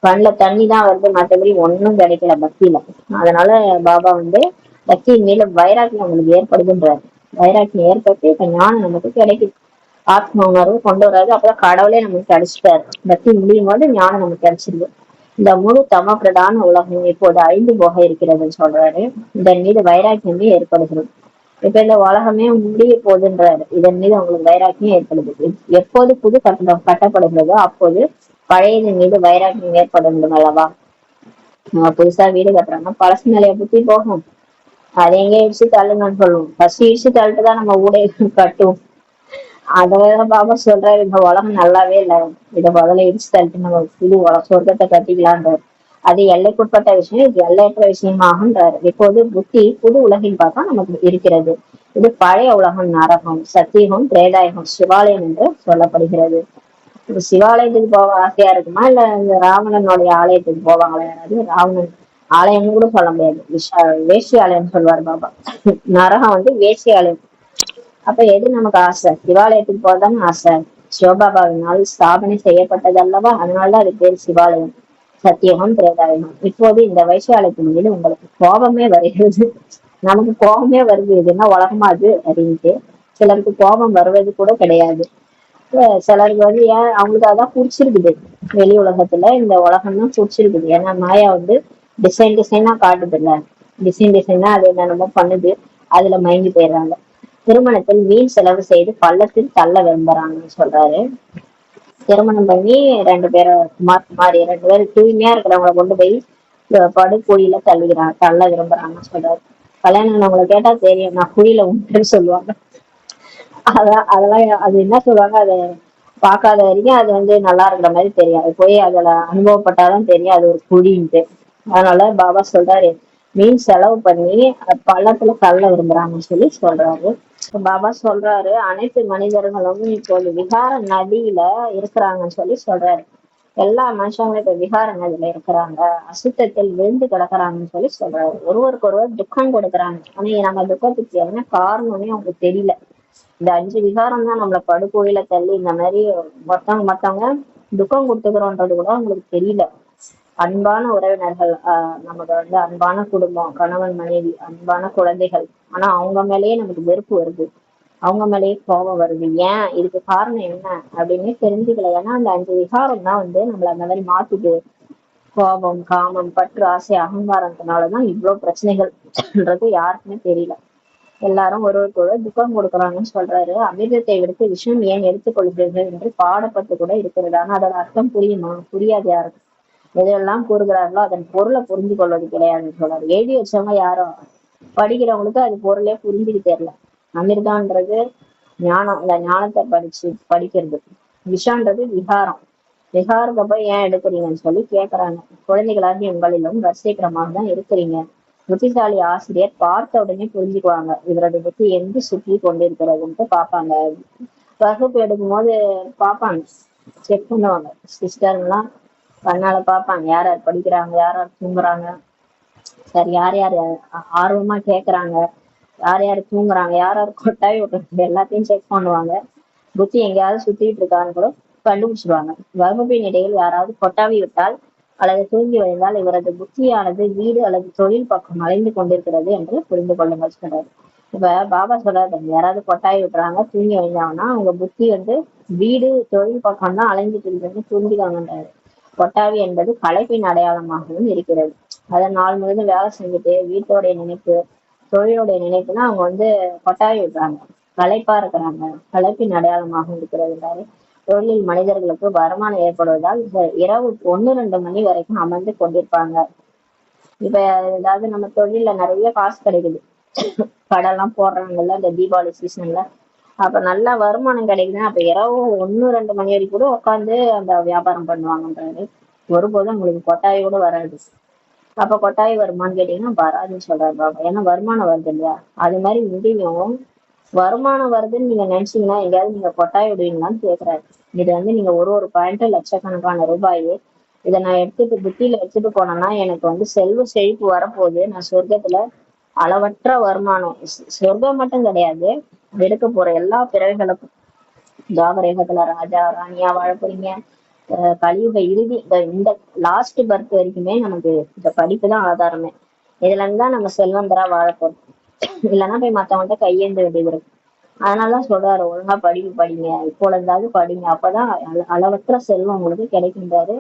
S1: கண்ணுல தண்ணி தான் வருது, மற்றபடி ஒன்னும் கிடைக்கல பக்தியில. அதனால பாபா பக்தியின் மேல வைராக்கியம் உங்களுக்கு ஏற்படுதுன்றாரு. வைராக்கியம் ஏற்பட்டு இப்ப ஞானம் நமக்கு கிடைக்குது. ஆத்ம உணர்வு கொண்டு வராது. அப்பதான் கடவுளே நமக்கு கிடைச்சிட்டாரு. பக்தி முடியும் போது ஞானம் நமக்கு கிடைச்சிருக்கு. இந்த முழு தம பிரதான உலகம் இப்போது அழிந்து போக இருக்கிறதுன்னு சொல்றாரு. இதன் மீது வைராக்கியமே ஏற்படுகிறது. இப்ப இந்த உலகமே முடிய போகுதுன்றாரு. இதன் மீது உங்களுக்கு வைராக்கியம் ஏற்படுது. எப்போது புது கட்டடம் கட்டப்படுகிறதோ அப்போது பழையதன் மீது வைராக்கியம் ஏற்படும் அல்லவா. நம்ம புதுசா வீடு கட்டுறோம்னா பழசு நிலைய புத்தி போகும். அதை எங்க இடிச்சு தள்ளுங்கன்னு சொல்லுவோம். ஃபர்ஸ்ட் இடிச்சு தள்ளிட்டுதான் நம்ம ஊடே கட்டுவோம். அததான் பாபா சொல்றாரு, இந்த உலகம் நல்லாவே இல்லை, இதை முதல்ல இடிச்சு தள்ளிட்டு நம்ம புது சொர்க்கத்தை கட்டிக்கலான்றாரு. அது எல்லைக்குட்பட்ட விஷயம், இது எல்லையற்ற விஷயமாகன்றாரு. இப்போது புத்தி புது உலகின் பார்த்தா நமக்கு இருக்கிறது. இது பழைய உலகம் நரகம், சத்தியகம், திரேதாயகம், சிவாலயம் என்று சொல்லப்படுகிறது. இது சிவாலயத்துக்கு போக ஆசையா இருக்குமா, இல்ல இந்த ராவணனுடைய ஆலயத்துக்கு போவாங்களா யாராவது? ராவணன் ஆலயம்னு கூட சொல்ல முடியாது, வேஷ்டி ஆலயம் சொல்லுவாரு பாபா. நரகம் வேஷ்டி ஆலயம். அப்ப எது நமக்கு ஆசை? சிவாலயத்துக்கு போதானே ஆசை. சிவபாபாவினால் ஸ்தாபனை செய்யப்பட்டது அல்லவா, அதனாலதான் அது பேர் சிவாலயம், சத்தியகம், திரேதாயகம். இப்போது இந்த வைசியாலயத்தின் மீது உங்களுக்கு கோபமே வருகிறது. நமக்கு கோபமே வருது, இதுன்னா உலகமா அது அப்படின்ட்டு. சிலருக்கு கோபம் வருவது கூட கிடையாது. சிலருக்கு ஏன் அவங்களுக்கு அதான் பிடிச்சிருக்குது. வெளி உலகத்துல இந்த உலகம் தான் பிடிச்சிருக்குது. ஏன்னா மாயா டிசைனா காட்டுது இல்ல, டிசைன் டிசைனா அது என்னென்னமோ பண்ணுது. அதுல மயங்கி போயிடுறாங்க. திருமணத்தில் வீண் செலவு செய்து பள்ளத்தில் தள்ள விரும்புறாங்கன்னு சொல்றாரு. திருமணம் பண்ணி 2 பேரும் மாறி 2 பேரும் தூய்மையா இருக்கிறவங்களை கொண்டு போய் படுகுழியில தள்ள விரும்புறாங்கன்னு சொல்றாரு. கல்யாணம் ஆனவங்களை கேட்டா தெரியும், நான் குழியில உண்டுன்னு சொல்லுவாங்க. அதெல்லாம் அது என்ன சொல்லுவாங்க, அதை பார்க்காத வரைக்கும் அது நல்லா இருக்கிற மாதிரி தெரியும். அது போய் அதுல அனுபவப்பட்டாதான் தெரியும் அது ஒரு குழின்ட்டு. அதனால பாபா சொல்றாரு, மீன் செலவு பண்ணி பள்ளத்துல தள்ள விரும்புறாங்கன்னு சொல்றாரு. பாபா சொல்றாரு, அனைத்து மனிதர்களும் இப்போது விகார நதியில இருக்கிறாங்கன்னு சொல்றாரு. எல்லா மனுஷங்களும் இப்ப விகார நதியில இருக்கிறாங்க, அசுத்தத்தில் விழுந்து கிடக்குறாங்கன்னு சொல்றாரு. ஒருவருக்கு ஒருவர் துக்கம் கொடுக்குறாங்க. ஆனா நம்ம துக்கத்துக்கு என்ன காரணம்னே அவங்களுக்கு தெரியல. இந்த 5 விகாரம் தான் நம்மள படுகோயில தள்ளி இந்த மாதிரி மத்தவங்க துக்கம் கொடுத்துக்கிறோன்றது கூட அவங்களுக்கு தெரியல. அன்பான உறவினர்கள், நமக்கு அன்பான குடும்பம், கணவன் மனைவி, அன்பான குழந்தைகள், ஆனா அவங்க மேலேயே நமக்கு வெறுப்பு வருது, அவங்க மேலேயே கோபம் வருது. ஏன், இதுக்கு காரணம் என்ன அப்படின்னு தெரிஞ்சுக்கல. ஏன்னா அந்த 5 விகாரம் தான் நம்மள அந்த மாதிரி மாத்துது. கோபம், காமம், பற்று, ஆசை, அகங்காரத்தினாலதான் இவ்வளவு பிரச்சனைகள்ன்றது யாருக்குமே தெரியல. எல்லாரும் ஒருவருக்கு துக்கம் கொடுக்குறாங்கன்னு சொல்றாரு. அமிர்தத்தை விடுத்து விஷயம் ஏன் எடுத்துக்கொள்கிறீர்கள் என்று பாடப்பட்டு கூட இருக்கிறது. ஆனா அதோட அர்த்தம் புரியுமா? புரியாது யாருக்கு. எதெல்லாம் கூறுகிறார்களோ அதன் பொருளை புரிஞ்சு கொள்வது கிடையாதுன்னு சொல்றாரு. எழுதி வச்சவங்க யாரும், படிக்கிறவங்களுக்கு அது பொருளே புரிஞ்சுட்டு தெரியல. அமிர்தான்றது ஞானம், இந்த ஞானத்தை படிக்கிறது. விஷான்றது விகாரம். விகாரத்தை போய் ஏன் எடுக்கிறீங்கன்னு கேக்குறாங்க. குழந்தைகளாகி உங்களிலும் ரசிக்கிறமாக தான் இருக்கிறீங்க. புத்திசாலி ஆசிரியர் பார்த்த உடனே புரிஞ்சுக்குவாங்க இவரது புத்தி எங்கு சுற்றி கொண்டிருக்கிறதுன்ட்டு பார்ப்பாங்க. வகுப்பு எடுக்கும் போது பார்ப்பாங்க, செக் பண்ணுவாங்க. சிஸ்டர்லாம் கண்ணால பார்ப்பாங்க, யார் யார் படிக்கிறாங்க, யார் யார் தூங்குறாங்க, சரி யார் யார் ஆர்வமா கேக்குறாங்க, யார் யார் தூங்குறாங்க, யார் யார் கொட்டாய் விட்டுறாங்க, எல்லாத்தையும் செக் பண்ணுவாங்க. புத்தி எங்கேயாவது சுத்திட்டு இருக்கான்னு கூட கண்டுபிடிச்சிருவாங்க. வகுப்பின் இடையில் யாராவது கொட்டாவி விட்டால் அல்லது தூங்கி வழிந்தால் இவரது புத்தியானது வீடு அல்லது தொழில் பக்கம் அலைந்து கொண்டிருக்கிறது என்று புரிந்து கொள்ளுங்கள் சொல்றாரு. இப்ப பாபா சொல்றாரு, யாராவது கொட்டாய் விட்டுறாங்க, தூங்கி வழிஞ்சாங்கன்னா அவங்க புத்தி வீடு தொழில் பக்கம் தான் அலைஞ்சிட்டு இருக்குன்னு புரிஞ்சுக்காங்கன்றாரு. கொட்டாவி என்பது களைப்பின் அடையாளமாகவும் இருக்கிறது. அதை நாள் முழுவதும் வேலை செஞ்சுட்டு வீட்டோடைய நினைப்பு, தொழிலுடைய நினைப்புனா அவங்க கொட்டாவி விடுறாங்க, களைப்பா இருக்கிறாங்க, களைப்பின் அடையாளமாகவும் இருக்கிறது. தொழிலில் மனிதர்களுக்கு வருமானம் ஏற்படுவதால் இரவு 1-2 மணி வரைக்கும் அமர்ந்து கொண்டிருப்பாங்க. இப்ப ஏதாவது நம்ம தொழில நிறைய காசு கிடைக்குது, கடைலாம் போடுறாங்கல்ல இந்த தீபாவளி சீசன்ல, அப்ப நல்லா வருமானம் கிடைக்குதுன்னா அப்ப இரவு 1-2 மணி வரைக்கும் கூட உட்காந்து அந்த வியாபாரம் பண்ணுவாங்கன்றாரு. ஒருபோதும் உங்களுக்கு கொட்டாய் கூட வராது. அப்ப கொட்டாய் வருமானு கேட்டீங்கன்னா வராதுன்னு சொல்றாரு பாபா. ஏன்னா வருமானம் வருது இல்லையா? அது மாதிரி இங்கேயும் வருமானம் வருதுன்னு நீங்க நினைச்சீங்கன்னா எங்கேயாவது நீங்க கொட்டாய் விடுவீங்களான்னு கேக்குறாரு. இது நீங்க ஒரு பாயிண்ட் லட்சக்கணக்கான ரூபாய், இதை நான் எடுத்துட்டு புத்தியில எடுத்துட்டு போனேன்னா எனக்கு செல்வ செழிப்பு வரப்போகுது. நான் சொர்க்கத்துல அளவற்ற வருமானம், சொர்க்கம் மட்டும் கிடையாது, எடுக்க போற எல்லா பிறவிகளுக்கும் தாவரேகத்துல ராஜா ராணியா வாழ போறீங்க. கலியுக இறுதி இந்த லாஸ்ட் பர்த் வரைக்குமே நமக்கு இந்த படிப்பு தான் ஆதாரமே. இதுல இருந்தா நம்ம செல்வந்தரா வாழ போறோம். இல்லைன்னா போய் மத்தவங்கள்ட்ட கையேந்து வேண்டியது இருக்கு. அதனாலதான் சொல்றாரு, ஒழுங்கா படிங்க, இப்போல இருந்தாவது படிங்க, அப்பதான் அளவற்ற செல்வம் உங்களுக்கு கிடைக்கின்றாரு.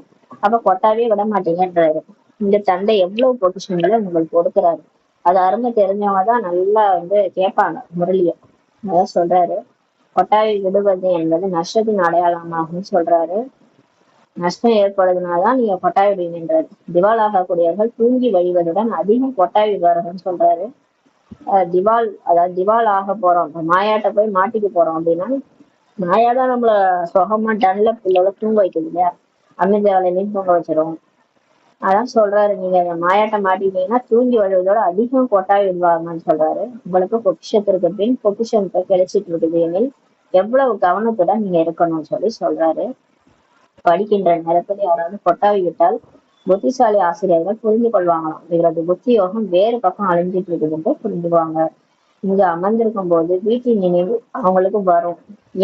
S1: அப்ப கொட்டாவே விட மாட்டீங்கன்றாரு. இந்த தந்தை எவ்வளவு பொக்கிஷங்களை உங்களுக்கு கொடுக்குறாரு. அது அருமை தெரிஞ்சவங்க தான் நல்லா கேட்பாங்க முரளிய. அதான் சொல்றாரு, கொட்டாவி விடுவது என்பது நஷ்டத்தின் அடையாளமாகும் சொல்றாரு. நஷ்டம் ஏற்படுறதுனாலதான் நீங்க கொட்டாய் விடுவீங்கன்றாரு. திவாலாகக்கூடியவர்கள் தூங்கி வழிவதுடன் அதிகம் கொட்டாய் விடுவார்கள் சொல்றாரு. அதாவது திவால் ஆக போறோம், மாயாட்ட போய் மாட்டிக்க போறோம் அப்படின்னா, மாயாதான் நம்மள சுகமா டன்ல பிள்ளைல தூங்க வைக்குது இல்லையா? அமிர்த வேலையிலையும் தூங்க வச்சிரும். அதான் சொல்றாரு, நீங்க மாயாட்ட மாட்டிக்கிட்டீங்கன்னா தூங்கி வழுவதோட அதிகம் கொட்டாய் விடுவாங்கன்னு சொல்றாரு. உங்களுக்கு பொக்கிஷத்திற்கு பின் பொக்கிஷம் கிடைச்சிட்டு இருக்குது எனில் எவ்வளவு கவனத்துடன் நீங்க இருக்கணும்னு சொல்றாரு. படிக்கின்ற நேரத்தில் யாராவது கொட்டாவி விட்டால் புத்திசாலி ஆசிரியர்கள் புரிந்து கொள்வாங்களாம், இவரது புத்தி யோகம் வேறு பக்கம் அழிஞ்சிட்டு இருக்குதுன்னு புரிஞ்சுக்குவாங்க. இங்க அமர்ந்திருக்கும் போது வீட்டின் நினைவு அவங்களுக்கு வரும்.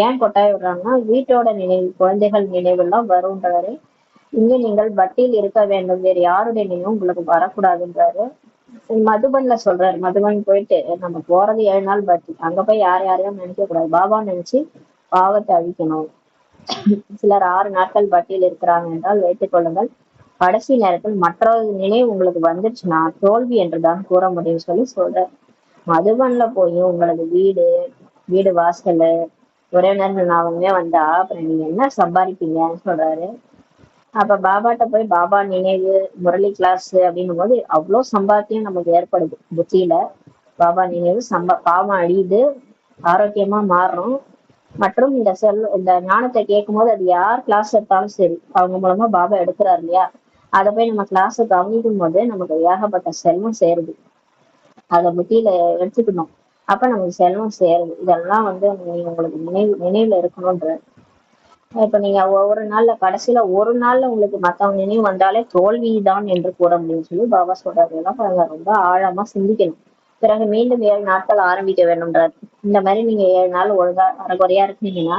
S1: ஏன் கொட்டாய் விடுறாங்கன்னா வீட்டோட நினைவு, குழந்தைகள் நினைவு எல்லாம் வரும்ன்றாரு. இங்க நீங்கள் பட்டியில் இருக்க வேண்டும், வேறு யாருடைய நினைவும் உங்களுக்கு வரக்கூடாதுன்றாரு. மதுபன்ல சொல்றாரு, மதுபன் போயிட்டு நம்ம போறது 7 நாள் பட்டி, அங்க போய் யாரையும் நினைக்க கூடாது, பாபா நினைச்சு பாவத்தை அழிக்கணும். சிலர் 6 நாட்கள் பட்டியல் இருக்கிறாங்க என்றால் வைத்துக் கொள்ளுங்கள், கடைசி நேரத்தில் மற்றொரு நினைவு உங்களுக்கு வந்துருச்சுன்னா தோல்வி என்றுதான் கூற முடியும் சொல்ற. மதுபன்ல போய் உங்களது வீடு வாசல் உறவினர்கள் அவங்களே வந்தா அப்புறம் நீங்க என்ன சம்பாதிப்பீங்கன்னு சொல்றாரு. அப்ப பாபாட்ட போய் பாபா நினைவு முரளி கிளாஸ் அப்படின்னும் போது அவ்வளவு சம்பாத்தியம் நமக்கு ஏற்படுது புத்தியில. பாபா நினைவு பாவம் அழியுது, ஆரோக்கியமா மாறும். மற்றும் இந்த ஞானத்தை கேட்கும் போது அது யார் கிளாஸ் எடுத்தாலும் சரி அவங்க மூலமா பாபா எடுக்கிறாரு இல்லையா, அதை போய் நம்ம கிளாஸை கவனிக்கும் போது நமக்கு ஏகப்பட்ட செல்வம் சேருது. அதை புத்தியில எடுத்துக்கணும். அப்ப நமக்கு செல்வம் சேருது. இதெல்லாம் உங்களுக்கு நினைவுல இருக்கணும்ன்ற. இப்ப நீங்க ஒவ்வொரு நாள்ல கடைசியில ஒரு நாள்ல உங்களுக்கு மத்தவங்க நினைவு வந்தாலே தோல்விதான் என்று கூற முடியும்னு சொல்லி பாபா சொல்றாரு. எல்லாம் ரொம்ப ஆழமா சிந்திக்கணும். பிறகு மீண்டும் 7 நாட்கள் ஆரம்பிக்க வேண்டும்ன்றார். இந்த மாதிரி நீங்க 7 நாள் ஒழுங்கா அரைகுறையா இருக்கீங்கன்னா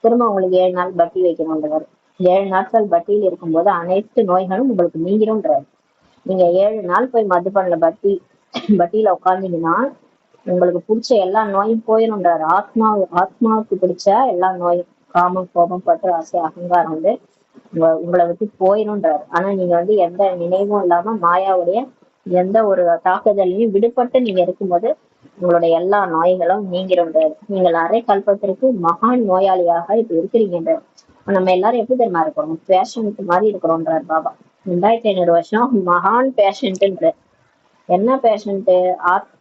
S1: திரும்ப உங்களுக்கு 7 நாள் பட்டி வைக்கணும்ன்றாரு. 7 நாட்கள் பட்டியில் இருக்கும்போது அனைத்து நோய்களும் உங்களுக்கு நீங்கிரும்ன்றாரு. நீங்க 7 நாள் போய் மதுபன்ல பட்டியில உட்கார்ந்தீங்கன்னா உங்களுக்கு பிடிச்ச எல்லா நோயும் போயிடும்ன்றாரு. ஆத்மாவுக்கு பிடிச்ச எல்லா நோயும், காமம், கோபம், பற்று, ஆசை, அகங்காரம் உங்களை விட்டு போயிடும்ன்றாரு. ஆனா நீங்க எந்த நினைவும் இல்லாம மாயாவுடைய எந்த ஒரு தாக்குதலையும் விடுபட்டு நீங்க இருக்கும்போது உங்களுடைய எல்லா நோய்களும் நீங்கிரும்ன்றாரு. நீங்கள் அரை கல்பத்திற்கு மகான் நோயாளியாக இப்ப இருக்கிறீங்கன்றாரு. நம்ம எல்லாரும் எப்படி தெரியுமா இருக்கிறோம்? பேஷண்ட் மாதிரி இருக்கிறோம்ன்றாரு பாபா. 2500 வருஷம் மகான் பேஷண்ட்ன்ற. என்ன பேஷண்ட்?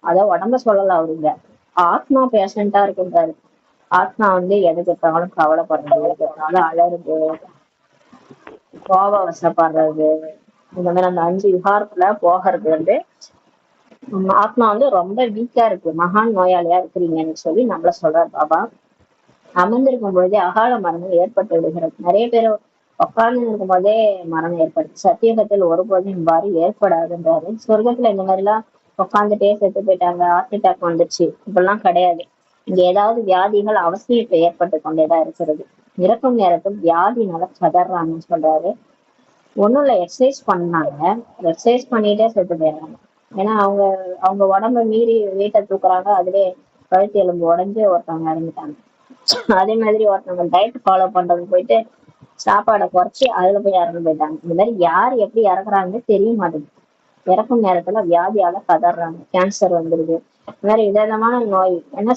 S1: அத உடம்ப சொல்லல அவருங்க, ஆத்மா பேஷண்டா இருக்குன்றாரு. ஆத்மா எது கேட்டாலும் கவலைப்படுறது, எது கேட்டாலும் அழறது, கோப வசப்படுறது, இந்த மாதிரி அந்த 5 விகாரத்துல போகிறது ஆத்மா ரொம்ப வீக்கா இருக்கு, மகான் நோயாளியா இருக்கிறீங்கன்னு சொல்லி நம்மள சொல்றாரு பாபா. அமர்ந்திருக்கும் பொழுதே அகால மரணம் ஏற்பட்டு விடுகிறது. நிறைய பேர் உட்கார்ந்து இருக்கும் போதே மரணம் ஏற்படுது. சத்தியகத்தில் ஒருபோதும் இவ்வாறு ஏற்படாதுன்றாரு. சொர்க்கத்துல இந்த மாதிரி எல்லாம் உட்காந்துட்டே செத்து போயிட்டாங்க, ஹார்ட் அட்டாக் வந்துச்சு, இப்பெல்லாம் கிடையாது. இங்க ஏதாவது வியாதிகள் அவசியம் இப்ப ஏற்பட்டு கொண்டேதான் இருக்கிறது. இறக்கும் நேரத்தில் வியாதினால கதறாங்கன்னு சொல்றாரு. ஒண்ணும் இல்ல, எக்ஸசைஸ் பண்ணாங்க, எக்ஸசைஸ் பண்ணிட்டே செத்து போயிடுறாங்க. ஏன்னா அவங்க அவங்க உடம்ப மீறி வெயிட்ட தூக்குறாங்க, அதுவே கழுத்து எலும்பு உடஞ்சு ஒருத்தவங்க இறந்துட்டாங்க. அதே மாதிரி ஒருத்தவங்க டயட் ஃபாலோ பண்றது போயிட்டு சாப்பாடை குறைச்சு அதுல போய் இறந்து போயிட்டாங்க. இந்த மாதிரி யார் எப்படி இறக்குறாங்கன்னு தெரிய மாட்டேங்குது. இறக்கும் நேரத்துல வியாதியால கதறாங்க, கேன்சர் வந்துருது, இந்த மாதிரி விதவிதமான நோய். ஏன்னா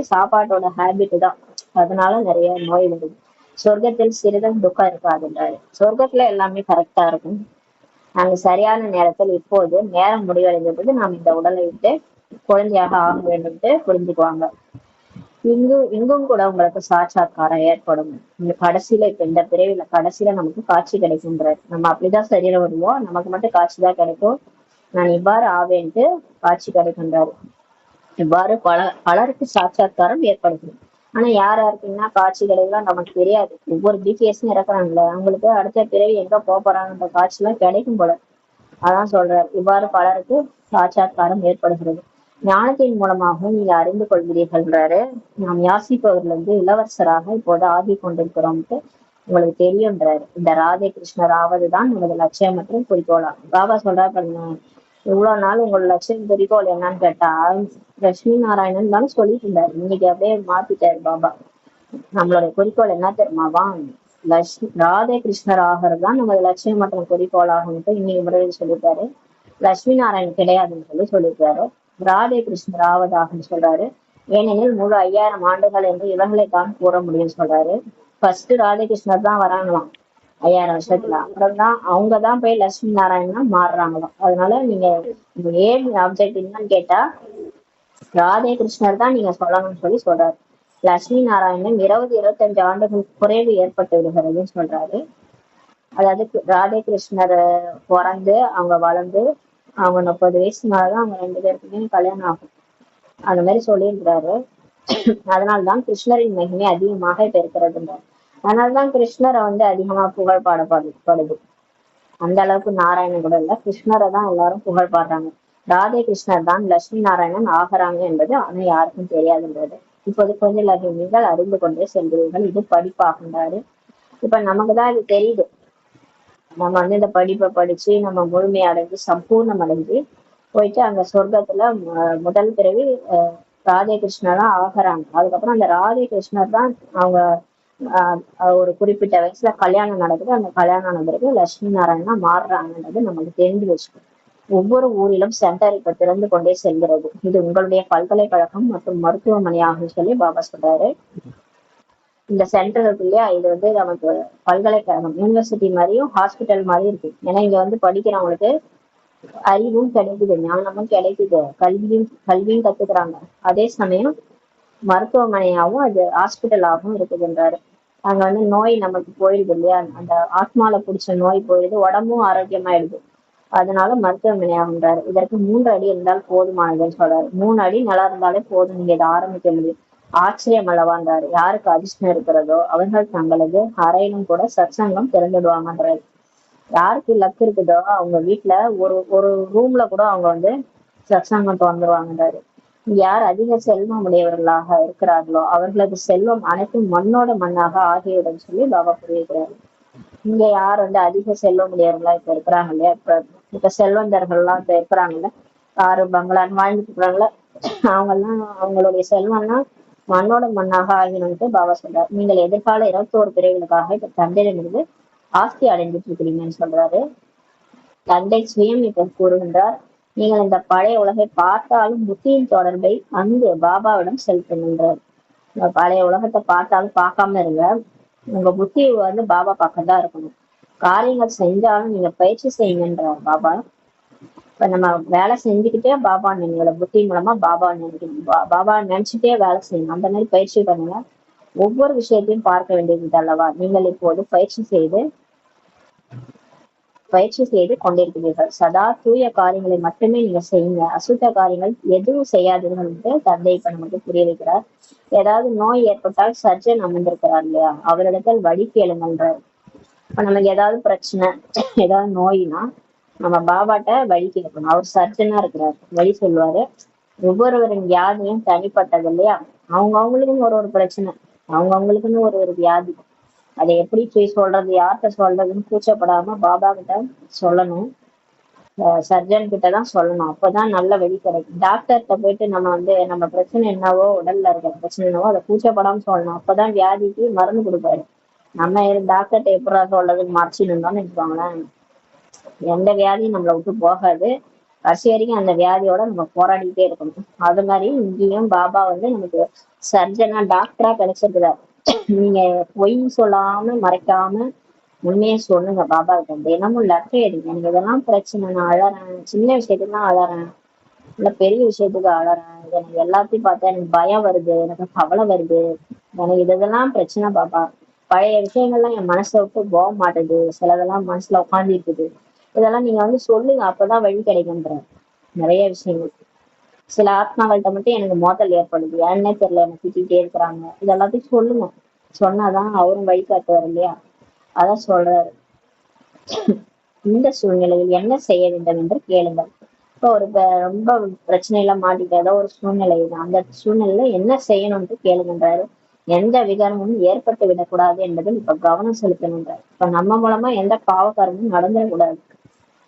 S1: சாப்பாட்டோட ஹேபிட் தான், அதனால நிறைய நோய் வருது. சொர்க்கத்தில் சிறிதும் துக்கம் இருக்காதுன்றாரு. சொர்க்கத்துல எல்லாமே கரெக்டா இருக்கும். நாங்க சரியான நேரத்தில் இப்போது நேரம் முடிவடைந்த போது நாம் இந்த உடலை விட்டு குழந்தையாக ஆக வேண்டும்ட்டு புரிஞ்சுக்குவாங்க. இங்கும் கூட உங்களுக்கு சாட்சாத்காரம் ஏற்படும். இந்த கடைசியில இப்ப இந்த பிறவில கடைசியில நமக்கு காட்சி கிடைக்கும்ன்றாரு. நம்ம அப்படிதான் சரீரம் வருவோம், நமக்கு மட்டும் காட்சி தான் கிடைக்கும். நான் இவ்வாறு ஆவேன்ட்டு காட்சி கிடைக்கின்றாரு. இவ்வாறு பலருக்கு சாட்சாத்காரம் ஏற்படுது. ஆனா யாருக்குன்னா காட்சி கிடைக்கலாம் நமக்கு தெரியாது. ஒவ்வொரு பிடிஎஸும் இறக்குறாங்கல்ல, அவங்களுக்கு அடுத்த பிறவி எங்க போறாங்கன்ற காட்சி எல்லாம் கிடைக்கும் போல. அதான் சொல்றாரு, இவ்வாறு பலருக்கு சாட்சாத்காரம் ஏற்படுகிறது. ஞானத்தின் மூலமாகவும் நீங்க அறிந்து கொள்கிறீர்கள்ன்றாரு. நாம் யாசிப்பவர்கள் இளவரசராக இப்போது ஆகி கொண்டிருக்கிறோம்ட்டு உங்களுக்கு தெரியும்ன்றாரு. இந்த ராதே கிருஷ்ணர் ஆவதுதான் நமது லட்சியம் மற்றும் குறிக்கோளா. பாபா சொல்றாரு பாருங்க, இவ்வளவு நாள் உங்களோட லட்சியம் குறிக்கோள் என்னன்னு கேட்டா லட்சுமி நாராயணன் தானே சொல்லிட்டு இருந்தாரு. இன்னைக்கு அப்படியே மாத்திட்டாரு பாபா. நம்மளோட குறிக்கோள் என்ன தெரியுமாவா? ராதே கிருஷ்ணர் ஆகிறது தான் நமது லட்சியம் மற்றும் குறிக்கோளாகும் இன்னைக்கு முறையில் சொல்லிட்டாரு. லட்சுமி நாராயணன் கிடையாதுன்னு சொல்லியிருக்காரு. ராதே கிருஷ்ணர் ஆவதாகன்னு சொல்றாரு. ஏனெனில் முழு 5000 ஆண்டுகள் என்று இவர்களை தான் கூற முடியும்னு சொல்றாரு. ஃபர்ஸ்ட் ராதே கிருஷ்ணர் தான் வராங்களாம் 5000 வருஷத்துல, அப்புறம் தான் அவங்கதான் போய் லட்சுமி நாராயணனா மாறுறாங்களாம். அதனால நீங்க ஏன் ஆப்ஜெக்ட் என்னன்னு கேட்டா ராதே கிருஷ்ணர் தான் நீங்க சொல்லணும்னு சொல்றாரு. லட்சுமி நாராயணன் 20-25 ஆண்டுகள் குறைவு ஏற்பட்டு விடுகிறதுன்னு சொல்றாரு. அதாவது ராதே கிருஷ்ணர் பிறந்து அவங்க வளர்ந்து அவங்க 30 வயசு மேலதான் அவங்க 2 பேருக்குமே கல்யாணம் ஆகும். அந்த மாதிரி சொல்லியிருக்கிறாரு. அதனால்தான் கிருஷ்ணரின் மகிமை அதிகமாக இப்ப இருக்கிறதுன்றார். அதனால்தான் கிருஷ்ணரை அதிகமா புகழ் பாடப்படுது. அந்த அளவுக்கு நாராயணன் கூட இல்ல, கிருஷ்ணரை தான் எல்லாரும் புகழ் பாடுறாங்க. ராதே கிருஷ்ணர் தான் லட்சுமி நாராயணன் ஆகிறாங்க என்பது ஆனா யாருக்கும் தெரியாதுன்றது இப்போது கொஞ்சம் நீங்கள் அறிந்து கொண்டே செல்கிறீர்கள். இது படிப்பாகின்றாரு. இப்ப நமக்குதான் இது தெரியுது. நம்ம இந்த படிப்பை படிச்சு நம்ம முழுமை அடைஞ்சு சம்பூர்ணம் அடைஞ்சு போயிட்டு அங்க சொர்க்கத்துல முதல் பிறவி ராதே கிருஷ்ணர் தான் ஆகிறாங்க. அதுக்கப்புறம் அந்த ராதே கிருஷ்ணர் தான் அவங்க ஒரு குறிப்பிட்ட வயசுல கல்யாணம் நடக்குது. அந்த கல்யாணம் ஆன பிறகு லட்சுமி நாராயணா மாறுறாங்கன்றது நமக்கு தெரிஞ்சு வச்சுக்கணும். ஒவ்வொரு ஊரிலும் சென்டர் இப்ப திறந்து கொண்டே செல்கிறது. இது உங்களுடைய பல்கலைக்கழகம் மற்றும் மருத்துவமனையாகும் சொல்லி பாபா சொல்றாரு. இந்த சென்டர் இருக்கு இல்லையா, இது வந்து நமக்கு பல்கலைக்கழகம் யூனிவர்சிட்டி மாதிரியும் ஹாஸ்பிட்டல் மாதிரி இருக்கு. ஏன்னா இங்க வந்து படிக்கிறவங்களுக்கு அறிவும் கிடைக்குது, ஞானமும் கிடைக்குது, கல்வியும் கத்துக்கிறாங்க. அதே சமயம் மருத்துவமனையாகவும் அது ஹாஸ்பிட்டலாகவும் இருக்குதுன்றாரு. அங்க வந்து நோய் நமக்கு போயிடுது இல்லையா, அந்த ஆத்மால பிடிச்ச நோய் போயிடுது, உடம்பும் ஆரோக்கியமாயிடுது. அதனால மருத்துவமனையாகுன்றாரு. இதற்கு 3 அடி இருந்தால் போதுமானதுன்னு சொல்றாரு. 3 அடி நல்லா இருந்தாலே போதும், நீங்க இதை ஆரம்பிக்க முடியும். ஆச்சரியம் அல்லவான்றாரு. யாருக்கு அதிர்ஷ்டம் இருக்கிறதோ அவர்கள் தங்களது அறையிலும் கூட சத்சங்கம் திறந்துடுவாங்கன்றாரு. யாருக்கு லக் இருக்குதோ அவங்க வீட்டுல ஒரு ஒரு ரூம்ல கூட அவங்க வந்து சத்சங்கம் திறந்துருவாங்கன்றாரு. யார் அதிக செல்வம் உடையவர்களாக இருக்கிறார்களோ அவர்களது செல்வம் அனைத்தும் மண்ணோட மண்ணாக ஆகிவிடும் சொல்லி பாபா புரிவிக்கிறாரு. இங்க யார் வந்து அதிக செல்வம் உடையவர்களா இப்ப இருக்கிறாங்க இல்லையா, இப்ப செல்வந்தர்கள் எல்லாம் இப்ப இருக்கிறாங்கல்ல, காரு பங்களான்னு வாழ்ந்துட்டு இருக்கிறாங்கள, அவங்க எல்லாம் அவங்களுடைய செல்வம்னா மண்ணோட மண்ணாக ஆகினும்ட்டு பாபா சொல்றாரு. நீங்கள் எதிர்கால 21 பிரிவுகளுக்காக இப்ப தந்தையிடமிருந்து ஆஸ்தி அடைஞ்சிட்டு இருக்கிறீங்கன்னு சொல்றாரு. தந்தை சுயம் இப்ப கூறுகின்றார், நீங்கள் இந்த பழைய உலகை பார்த்தாலும் புத்தியின் தொடர்பை அங்கு பாபாவிடம் செலுத்துகின்றார். பழைய உலகத்தை பார்த்தாலும் பார்க்காம இருங்க, உங்க புத்தி வந்து பாபா பக்கம் தான் இருக்கணும். காரியங்கள் செஞ்சாலும் நீங்க பயிற்சி செய்யுங்கன்றார் பாபா. இப்ப நம்ம வேலை செஞ்சுக்கிட்டே பாபா நினைவுல புத்தி மூலமா பாபா நினைக்கணும், பாபா நினைச்சுட்டே வேலை செய்யணும். அந்த மாதிரி பயிற்சி பண்ணுங்க. ஒவ்வொரு விஷயத்தையும் பார்க்க வேண்டியது அல்லவா. நீங்கள் இப்போது பயிற்சி செய்து கொண்டிருக்கிறீர்கள். சதா தூய காரியங்களை மட்டுமே நீங்க செய்யுங்க, அசுத்த காரியங்கள் எதுவும் செய்யாதீர்கள் என்று தந்தை இப்ப நமக்கு புரிய வைக்கிறார். ஏதாவது நோய் ஏற்பட்டால் சர்ஜன் அமர்ந்திருக்கிறார் இல்லையா, அவரிடத்தில் வழி கேளுங்கன்றார். இப்ப நமக்கு ஏதாவது பிரச்சனை, ஏதாவது நோய்னா நம்ம பாபாட்ட வழி கேட்கணும். அவர் சர்ஜனா இருக்கிறார், வழி சொல்லுவாரு. ஒவ்வொருவரின் வியாதியும் தனிப்பட்டது இல்லையா, அவங்களுக்குன்னு ஒரு பிரச்சனை, அவங்களுக்குன்னு ஒரு வியாதி. அதை எப்படி போய் சொல்றது, யார்கிட்ட சொல்றதுன்னு கூச்சப்படாம பாபா கிட்ட சொல்லணும். சர்ஜன் கிட்டதான் சொல்லணும். அப்பதான் நல்ல வழி கிடைக்கும். டாக்டர்கிட்ட போயிட்டு நம்ம வந்து நம்ம பிரச்சனை என்னவோ, உடல்ல இருக்கிற பிரச்சனை என்னவோ அதை கூச்சப்படாம சொல்லணும். அப்பதான் வியாதிக்கு மருந்து கொடுப்பாரு. நம்ம டாக்டர்கிட்ட எப்படா சொல்றதுன்னு மறைச்சு இருந்தோம்னு வச்சுக்கோங்களேன், எந்த வியாதியும் நம்மளை விட்டு போகாது. கடைசி வரைக்கும் அந்த வியாதியோட நம்ம போராடிக்கிட்டே இருக்கணும். அது மாதிரி இங்கேயும் பாபா வந்து நமக்கு சர்ஜனா டாக்டரா கிடைச்சிருக்கிறார். நீங்க பொய் சொல்லாம மறைக்காம உண்மையை சொல்லுங்க பாபா கிட்ட. தினமும் லெட்டர் எடுங்க, எனக்கு இதெல்லாம் பிரச்சனை, நான் அழறேன், சின்ன விஷயத்துக்கு தான் அழறேன், இல்ல பெரிய விஷயத்துக்கு அழறேன், எனக்கு எல்லாத்தையும் பார்த்தா எனக்கு பயம் வருது, எனக்கு கவலை வருது, எனக்கு இதெல்லாம் பிரச்சனை பாபா. பழைய விஷயங்கள்லாம் என் மனசை விட்டு போக மாட்டேது, சிலதெல்லாம் மனசுல உட்காந்து இருக்குது. இதெல்லாம் நீங்க வந்து சொல்லுங்க, அப்பதான் வழி கிடைக்குன்ற. நிறைய விஷயங்கள் சில ஆத்மாக்கள்கிட்ட மட்டும் எனக்கு மோதல் ஏற்படுது, ஏன்னே தெரியல, எனக்கு திட்டிகிட்டே இருக்கிறாங்க, இதெல்லாத்தையும் சொல்லுங்க. சொன்னாதான் அவரும் வழிகாட்டுவார் இல்லையா. அதான் சொல்றாரு, இந்த சூழ்நிலையில் என்ன செய்ய வேண்டும் என்று கேளுங்கள். இப்போ ரொம்ப பிரச்சனையில மாட்டிக்கிட்ட ஏதோ ஒரு சூழ்நிலை, அந்த சூழ்நிலையில என்ன செய்யணும்னு கேளுங்கன்றாரு. எந்த விகாரமும் ஏற்பட்டு விடக்கூடாது என்பதில் இப்ப கவனம் செலுத்தணுன்றாரு. இப்ப நம்ம மூலமா எந்த பாவக்காரமும் நடந்துடக்கூடாது.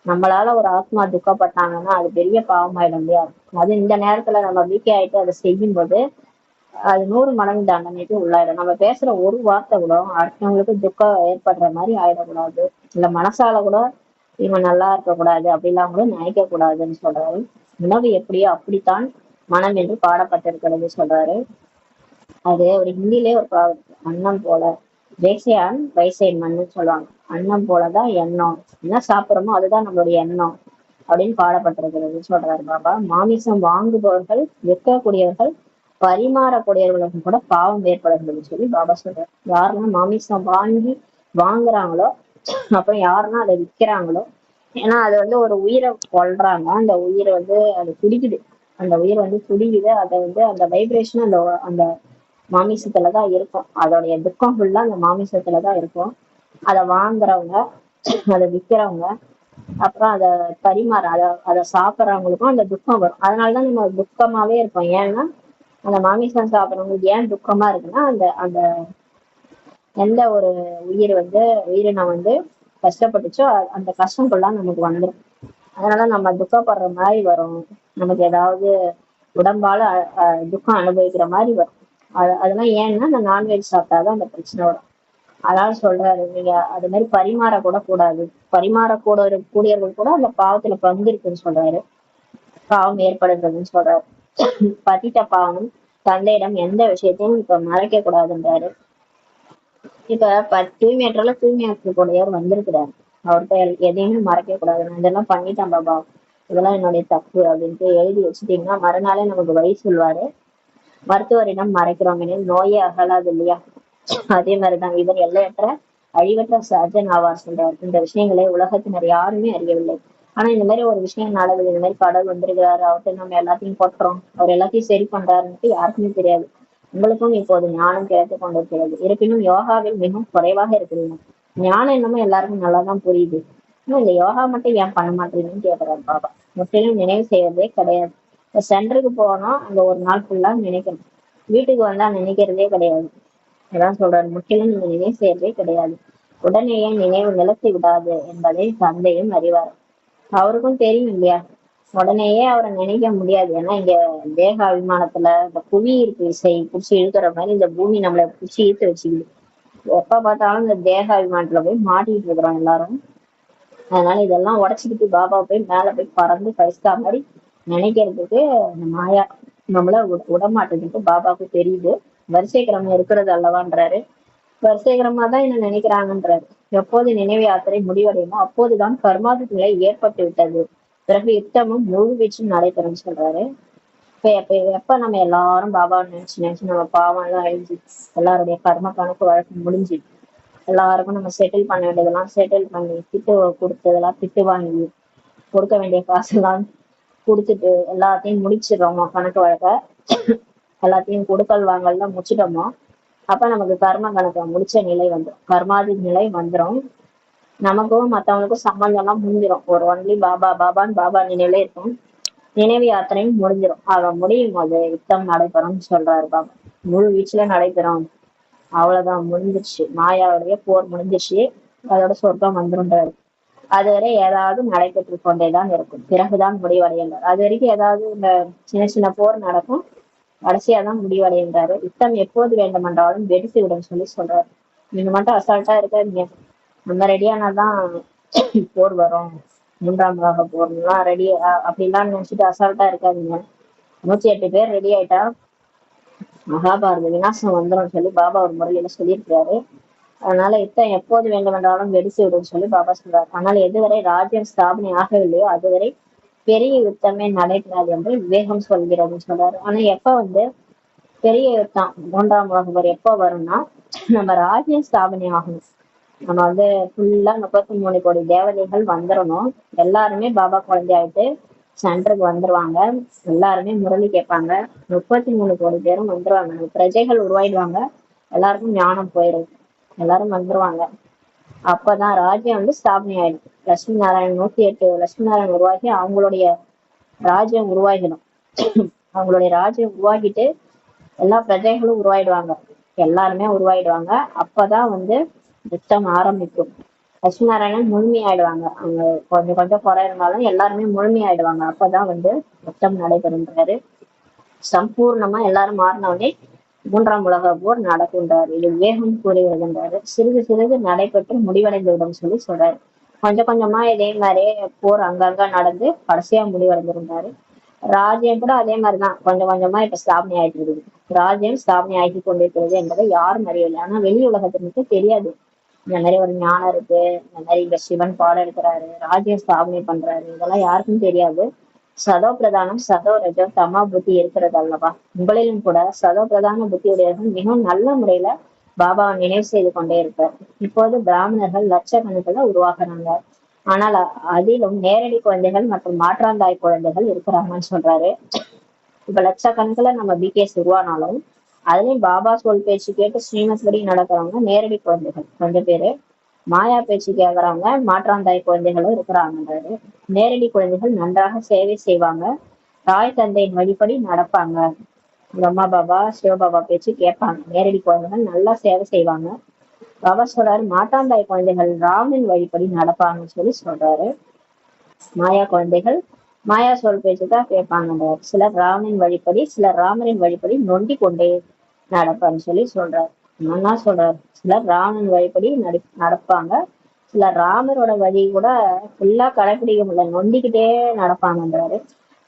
S1: நம்மளால ஒரு ஆத்மா துக்கப்பட்டாங்கன்னா அது பெரிய பாவமாயிடும் இல்லையா. அது இந்த நேரத்துல நம்ம வீக்கே ஆயிட்டு அதை செய்யும் போது அது 100 மடங்கு தண்டனைக்கு உள்ளாயிடும். நம்ம பேசுற ஒரு வார்த்தை கூட அடுத்தவங்களுக்கு துக்கம் ஏற்படுற மாதிரி ஆயிடக்கூடாது. இல்ல மனசால கூட இவன் நல்லா இருக்கக்கூடாது அப்படிலாம் கூட நினைக்க கூடாதுன்னு சொல்றாரு. உணவு எப்படியோ அப்படித்தான் மனம் என்று பாடப்பட்டிருக்கிறது சொல்றாரு. அது ஒரு ஹிந்திலே ஒரு அன்னம் போல வேசையான் வயசை மண்ணு சொல்லுவாங்க. அன்னம் போலதான் எண்ணம், என்ன சாப்பிட்றோமோ அதுதான் நம்மளுடைய எண்ணம் அப்படின்னு பாடப்பட்டிருக்கிறது சொல்றாரு பாபா. மாமிசம் வாங்குபவர்கள், விற்கக்கூடியவர்கள், பரிமாறக்கூடியவர்களுக்கும் கூட பாவம் ஏற்படுகிறது சொல்லி பாபா சொல்றாரு. யாரெல்லாம் மாமிசம் வாங்குறாங்களோ, அப்புறம் யாரெல்லாம் அதை விற்கிறாங்களோ, ஏன்னா அது வந்து ஒரு உயிரை கொல்றாங்க, அந்த உயிரை வந்து அது துடிக்குது, அந்த உயிர் வந்து துடிக்குது, அதை வந்து அந்த வைப்ரேஷன் அந்த அந்த மாமிசத்துலதான் இருக்கும். அதோடைய துக்கம் ஃபுல்லா அந்த மாமிசத்துலதான் இருக்கும். அதை வாங்குறவங்க, அதை விற்கிறவங்க, அப்புறம் அதை அதை சாப்பிட்றவங்களுக்கும் அந்த துக்கம் வரும். அதனாலதான் நம்ம துக்கமாவே இருப்போம். ஏன்னா அந்த மாமிசம் சாப்பிட்றவங்களுக்கு ஏன் துக்கமா இருக்குன்னா, அந்த அந்த எந்த ஒரு உயிரினம் வந்து கஷ்டப்பட்டுச்சோ அந்த கஷ்டம் ஃபுல்லா நமக்கு வந்துடும். அதனால நம்ம துக்கப்படுற மாதிரி வரும், நமக்கு ஏதாவது உடம்பால துக்கம் அனுபவிக்கிற மாதிரி வரும். அதெல்லாம் ஏன்னா அந்த நான்வெஜ் சாப்பிட்டாதான் அந்த பிரச்சனை வரும். அதனால சொல்றாரு, நீங்க அது மாதிரி பரிமாற கூட கூடாது. பரிமாறக்கூட கூடியவர்கள் கூட அந்த பாவத்துல பங்கு இருக்குன்னு சொல்றாரு. பாவம் ஏற்படுறதுன்னு சொல்றாரு. பதிட்ட பாவம் தந்தையிடம் எந்த விஷயத்தையும் இப்ப மறைக்க கூடாதுன்றாரு. இப்ப தூய்மையற்றால தூய்மையாக்கக்கூடியவர் வந்திருக்கிறாரு. அவர்கிட்ட எதையுமே மறைக்க கூடாது. நான் இதெல்லாம் பண்ணிட்டேன் பாபா, இதெல்லாம் என்னுடைய தப்பு அப்படின்ட்டு எழுதி வச்சுட்டீங்கன்னா மறுநாளே நமக்கு வழி சொல்வாரு. மருத்துவரிடம் மறைக்கிறோம் எனில் நோயே அகலாது இல்லையா? அதே மாதிரிதான் இவர் எல்லையற்ற அழிவற்ற சர்ஜன் ஆவார் சொல்றார். இந்த விஷயங்களை உலகத்தினர் யாருமே அறியவில்லை. ஆனா இந்த மாதிரி ஒரு விஷயம் நடக்குது, இந்த மாதிரி கடவுள் வந்திருக்கிறாரு, அவர்கிட்ட நம்ம எல்லாத்தையும் கொட்டுறோம், அவர் எல்லாத்தையும் சரி பண்றாருன்ட்டு யாருக்குமே தெரியாது. உங்களுக்கும் இப்போது ஞானம் கிடைத்துக் கொண்டிருக்கிறது. இருப்பினும் யோகாவில் மிகவும் குறைவாக இருக்கிறீங்க. ஞானம் என்னமோ எல்லாருக்கும் நல்லாதான் புரியுது. இன்னும் இந்த யோகா மட்டும் ஏன் பண்ண மாட்டீங்கன்னு கேட்கிறாரு பாபா. முற்றிலும் நினைவு செய்வதே கிடையாது. இப்ப சென்டருக்கு போனோம், அங்க ஒரு நாள் ஃபுல்லா நினைக்கணும். வீட்டுக்கு வந்தா நினைக்கிறதே கிடையாது. அதான் சொல்றாரு, முற்றிலும் நீங்க நினைவு செய்யறதே கிடையாது. உடனேயே நினைவு நிலத்தி விடாது என்பதை தந்தையும் அறிவார். அவருக்கும் தெரியும் இல்லையா? உடனேயே அவரை நினைக்க முடியாது. ஏன்னா இங்க தேக அபிமானத்துல இந்த புவி ஈர்ப்பு விசை புடிச்சு இழுக்கிற மாதிரி இந்த பூமி நம்மளை புடிச்சு இழுத்து வச்சுக்குது. எப்ப பார்த்தாலும் இந்த தேக அபிமானத்துல போய் மாட்டிட்டு இருக்கிறோம் எல்லாரும். அதனால இதெல்லாம் உடைச்சிக்கிட்டு பாபா போய் மேல போய் பறந்து பரிசுத்தா மாதிரி நினைக்கிறதுக்கு இந்த மாயா நம்மள விடமாட்டேங்குது. பாபாவுக்கு தெரியுது. வரிசை கிரமம் இருக்கிறது அல்லவான்றாரு. வரிசை கிரமா தான் என்ன நினைக்கிறாங்கன்றாரு. எப்போது நினைவு யாத்திரை முடிவடையுமோ அப்போதுதான் கர்மாதி நிலை ஏற்பட்டு விட்டது. பிறகு யுத்தமும் முழு வீச்சும் நடைபெறும் சொல்றாரு. எப்ப நம்ம எல்லாரும் பாபாவை நினைச்சு நினைச்சு நம்ம பாவம் எல்லாம் அழிஞ்சு எல்லாருடைய கர்ம கணக்கு வழக்கு முடிஞ்சு எல்லாருக்கும் நம்ம செட்டில் பண்ண வேண்டியதெல்லாம் செட்டில் பண்ணி திட்டு கொடுத்ததெல்லாம் திட்டு வாங்கி கொடுக்க வேண்டிய காசெல்லாம் கொடுத்துட்டு எல்லாத்தையும் முடிச்சிடுறோமோ கணக்கு வழக்க, எல்லாத்தையும் கொடுக்கல் வாங்கல்லாம் முடிச்சிட்டோமோ, அப்ப நமக்கு கர்ம கணக்கு முடிச்ச நிலை வந்துடும். கர்மாதி நிலை வந்துடும். நமக்கும் மத்தவங்களுக்கும் சம்பந்தம் எல்லாம் முடிஞ்சிடும். ஒரு ஒன்லி பாபா பாபான்னு பாபா நினைவுல இருக்கும். நினைவு யாத்திரையும் முடிஞ்சிடும். முடியும் போது யுத்தம் நடைபெறும் சொல்றாரு பாபா. முழு வீச்சுல நடைபெறும். அவ்வளவுதான், முடிஞ்சிருச்சு. மாயாவுடைய போர் முடிஞ்சிருச்சு. அதோட சொர்க்கம் வந்துருன்றாரு. அதுவரை ஏதாவது நடைபெற்று கொண்டேதான் இருக்கும். பிறகுதான் முடிவடைகின்றார். அது வரைக்கும் ஏதாவது இந்த சின்ன சின்ன போர் நடக்கும். கடைசியாதான் முடிவடைகின்றாரு. யுத்தம் எப்போது வேண்டுமென்றாலும் வெடித்து விடும் சொல்றாரு. நீங்க மட்டும் அசால்ட்டா இருக்காதீங்க. நம்ம ரெடியானாதான் போர் வரும். மூன்றாம் உலக போர்லாம் ரெடி அப்படிலாம் நினைச்சிட்டு அசால்ட்டா இருக்காதீங்க. 108 பேர் ரெடி ஆயிட்டா மகாபாரத விநாசம் வந்துடும் சொல்லி பாபா ஒரு முறையில சொல்லியிருக்காரு. அதனால யுத்தம் எப்போது வேண்டுமென்றாலும் வெடித்து விடும் சொல்லி பாபா சொல்றாரு. ஆனால் எதுவரை ராஜ்யம் ஸ்தாபனை ஆகவில்லையோ அதுவரை பெரிய யுத்தமே நடைபெறாது என்று விவேகம் சொல்கிறதுன்னு சொல்றாரு. ஆனா எப்ப பெரிய யுத்தம் மூன்றாம் உலக போர் எப்ப வரும்னா நம்ம ராஜ்யம் ஸ்தாபனை ஆகணும். நம்ம ஃபுல்லா 33 கோடி தேவதைகள் வந்துடணும். எல்லாருமே பாபா குழந்தை ஆயிட்டு சென்டருக்கு வந்துருவாங்க. எல்லாருமே முரளி கேட்பாங்க. 33 கோடி பேரும் வந்துருவாங்க. பிரஜைகள் உருவாயிடுவாங்க. எல்லாருக்கும் ஞானம் போயிடும். எல்லாரும் வந்துருவாங்க. அப்பதான் ராஜ்யம் ஸ்தாபனை ஆயிடும். லட்சுமி நாராயணன் 108 லட்சுமி நாராயணன் உருவாகி அவங்களுடைய ராஜ்யம் உருவாகிடும். அவங்களுடைய ராஜ்யம் உருவாகிட்டு எல்லா பிரஜைகளும் உருவாயிடுவாங்க. எல்லாருமே உருவாயிடுவாங்க. அப்பதான் யுத்தம் ஆரம்பிக்கும். லட்சுமி நாராயணன் முழுமையாயிடுவாங்க. அவங்க கொஞ்சம் கொஞ்சம் குறை இருந்தாலும் எல்லாருமே முழுமையாயிடுவாங்க. அப்பதான் யுத்தம் நடைபெறுன்றாரு. சம்பூர்ணமா எல்லாரும் மாறினவுடனே மூன்றாம் உலக போர் நடக்கின்றாரு. இது விவேகம் கூறி வருகின்றாரு. சிறிது சிறிது நடைபெற்று முடிவடைந்து விடும் சொல்லி சொல்றாரு. கொஞ்சம் கொஞ்சமா இதே மாதிரியே போர் அங்கங்க நடந்து கடைசியா முடிவடைந்திருந்தாரு. ராஜ்யம் கூட அதே மாதிரிதான் கொஞ்சம் கொஞ்சமா இப்ப ஸ்தாபனை ஆயிட்டு இருக்குது. ராஜ்யம் ஸ்தாபனை ஆகி கொண்டிருக்கிறது என்பதை யாரும் அறியவில்லை. ஆனா வெளி உலகத்திற்கு தெரியாது. இந்த மாதிரி ஒரு ஞானம் இருக்கு, இந்த மாதிரி இங்க சிவன் பாடம் எடுக்கிறாரு, ராஜ்யம் ஸ்தாபனை பண்றாரு, இதெல்லாம் யாருக்கும் தெரியாது. சதோ பிரதானம் சதோ ரஜோ தமா புத்தி இருக்கிறது அல்லவா? உங்களிலும் கூட சதோ பிரதான புத்தியுடையவர்கள் மிகவும் நல்ல முறையில பாபாவை நினைவு செய்து கொண்டே இருப்பார். இப்போது பிராமணர்கள் லட்சக்கணக்கில் உருவாக்குறாங்க. ஆனால் அதிலும் நேரடி குழந்தைகள் மற்றும் மாற்றாந்தாய் குழந்தைகள் இருக்கிறாங்கன்னு சொல்றாரு. இப்ப லட்சக்கணக்கில் நம்ம பிகேஸ் உருவானாலும் அதுலயும் பாபா சொல் பேச்சு கேட்டு ஸ்ரீமத் படி நடக்கிறவங்க நேரடி குழந்தைகள் கொஞ்சம் பேரு. மாயா பேச்சு கேட்கறவங்க மாற்றாந்தாய் குழந்தைகளும் இருக்கிறாங்கன்றாரு. நேரடி குழந்தைகள் நன்றாக சேவை செய்வாங்க. தாய் தந்தையின் வழிபடி நடப்பாங்க. பிரம்மா பாபா சிவபாபா பேச்சு கேட்பாங்க. நேரடி குழந்தைகள் நல்லா சேவை செய்வாங்க. பாபா சொல்றாரு, மாற்றாந்தாய் குழந்தைகள் ராமனின் வழிபடி நடப்பாங்கன்னு சொல்றாரு. மாயா குழந்தைகள் மாயா சொல் பேச்சுதான் கேட்பாங்கன்றார். சிலர் ராமனின் வழிபடி சிலர் ராமரின் வழிபடி நொண்டி கொண்டே நடப்பான்னு சொல்லி சொல்றாரு. என்ன சொல்றாரு, சிலர் ராமன் வழிபடி நடப்பாங்க, சிலர் ராமரோட வழி கூட ஃபுல்லா கடைபிடிக்க முடியல, நொண்டிக்கிட்டே நடப்பாங்கன்றாரு.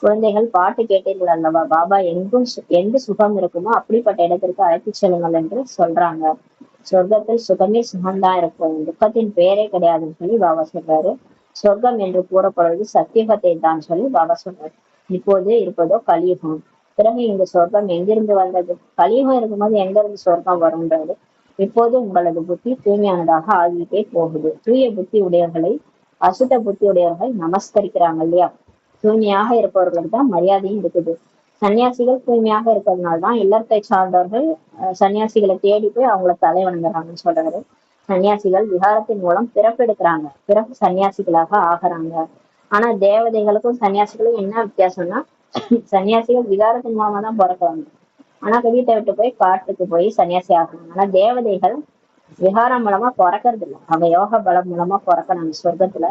S1: குழந்தைகள் பாட்டு கேட்டீர்கள் அல்லவா, பாபா எங்கும் எங்கு சுகம் இருக்குமோ அப்படிப்பட்ட இடத்திற்கு அழைத்து செல்லுங்கள் என்று சொல்றாங்க. சொர்க்கத்தில் சுகமே சுகம்தான் இருக்கும், துக்கத்தின் பேரே கிடையாதுன்னு சொல்லி பாபா சொல்றாரு. சொர்க்கம் என்று கூறப்படுவது சத்தியகத்தை தான் சொல்லி பாபா சொல்றாரு. இப்போது இருப்பதோ கலியுகம். பிறகு இந்த சொர்க்கம் எங்கிருந்து வந்தது, கலியுகம் இருக்கும்போது எங்க இருந்து சொர்க்கம் வரும்ன்றது. இப்போது உங்களது புத்தி தூய்மையானதாக ஆகிட்டே போகுது. தூய புத்தி உடையவர்களை அசுத்த புத்தி உடையவர்கள் நமஸ்கரிக்கிறாங்க இல்லையா. தூய்மையாக இருப்பவர்களுக்கு தான் மரியாதையும் இருக்குது. சன்னியாசிகள் தூய்மையாக இருக்கிறதுனாலதான் இல்லத்தை சார்ந்தவர்கள் சன்னியாசிகளை தேடி போய் அவங்கள தலை வணங்குறாங்கன்னு சொல்றாரு. சன்னியாசிகள் விகாரத்தின் மூலம் பிறப்பெடுக்கிறாங்க, பிறகு சன்னியாசிகளாக ஆகிறாங்க. ஆனா தேவதைகளுக்கும் சன்னியாசிகளும் என்ன வித்தியாசம்னா, சன்னியாசிகள் விகாரத்தின் மூலமா தான் பிறக்கிறாங்க, ஆனா வீட்டை விட்டு போய் காட்டுக்கு போய் சன்னியாசி ஆகணும். ஆனா தேவதைகள் விகாரம் மூலமா பிறக்கிறது இல்லை, அவங்க யோக பலம் மூலமா பிறக்கிறாங்க சொர்க்கத்துல,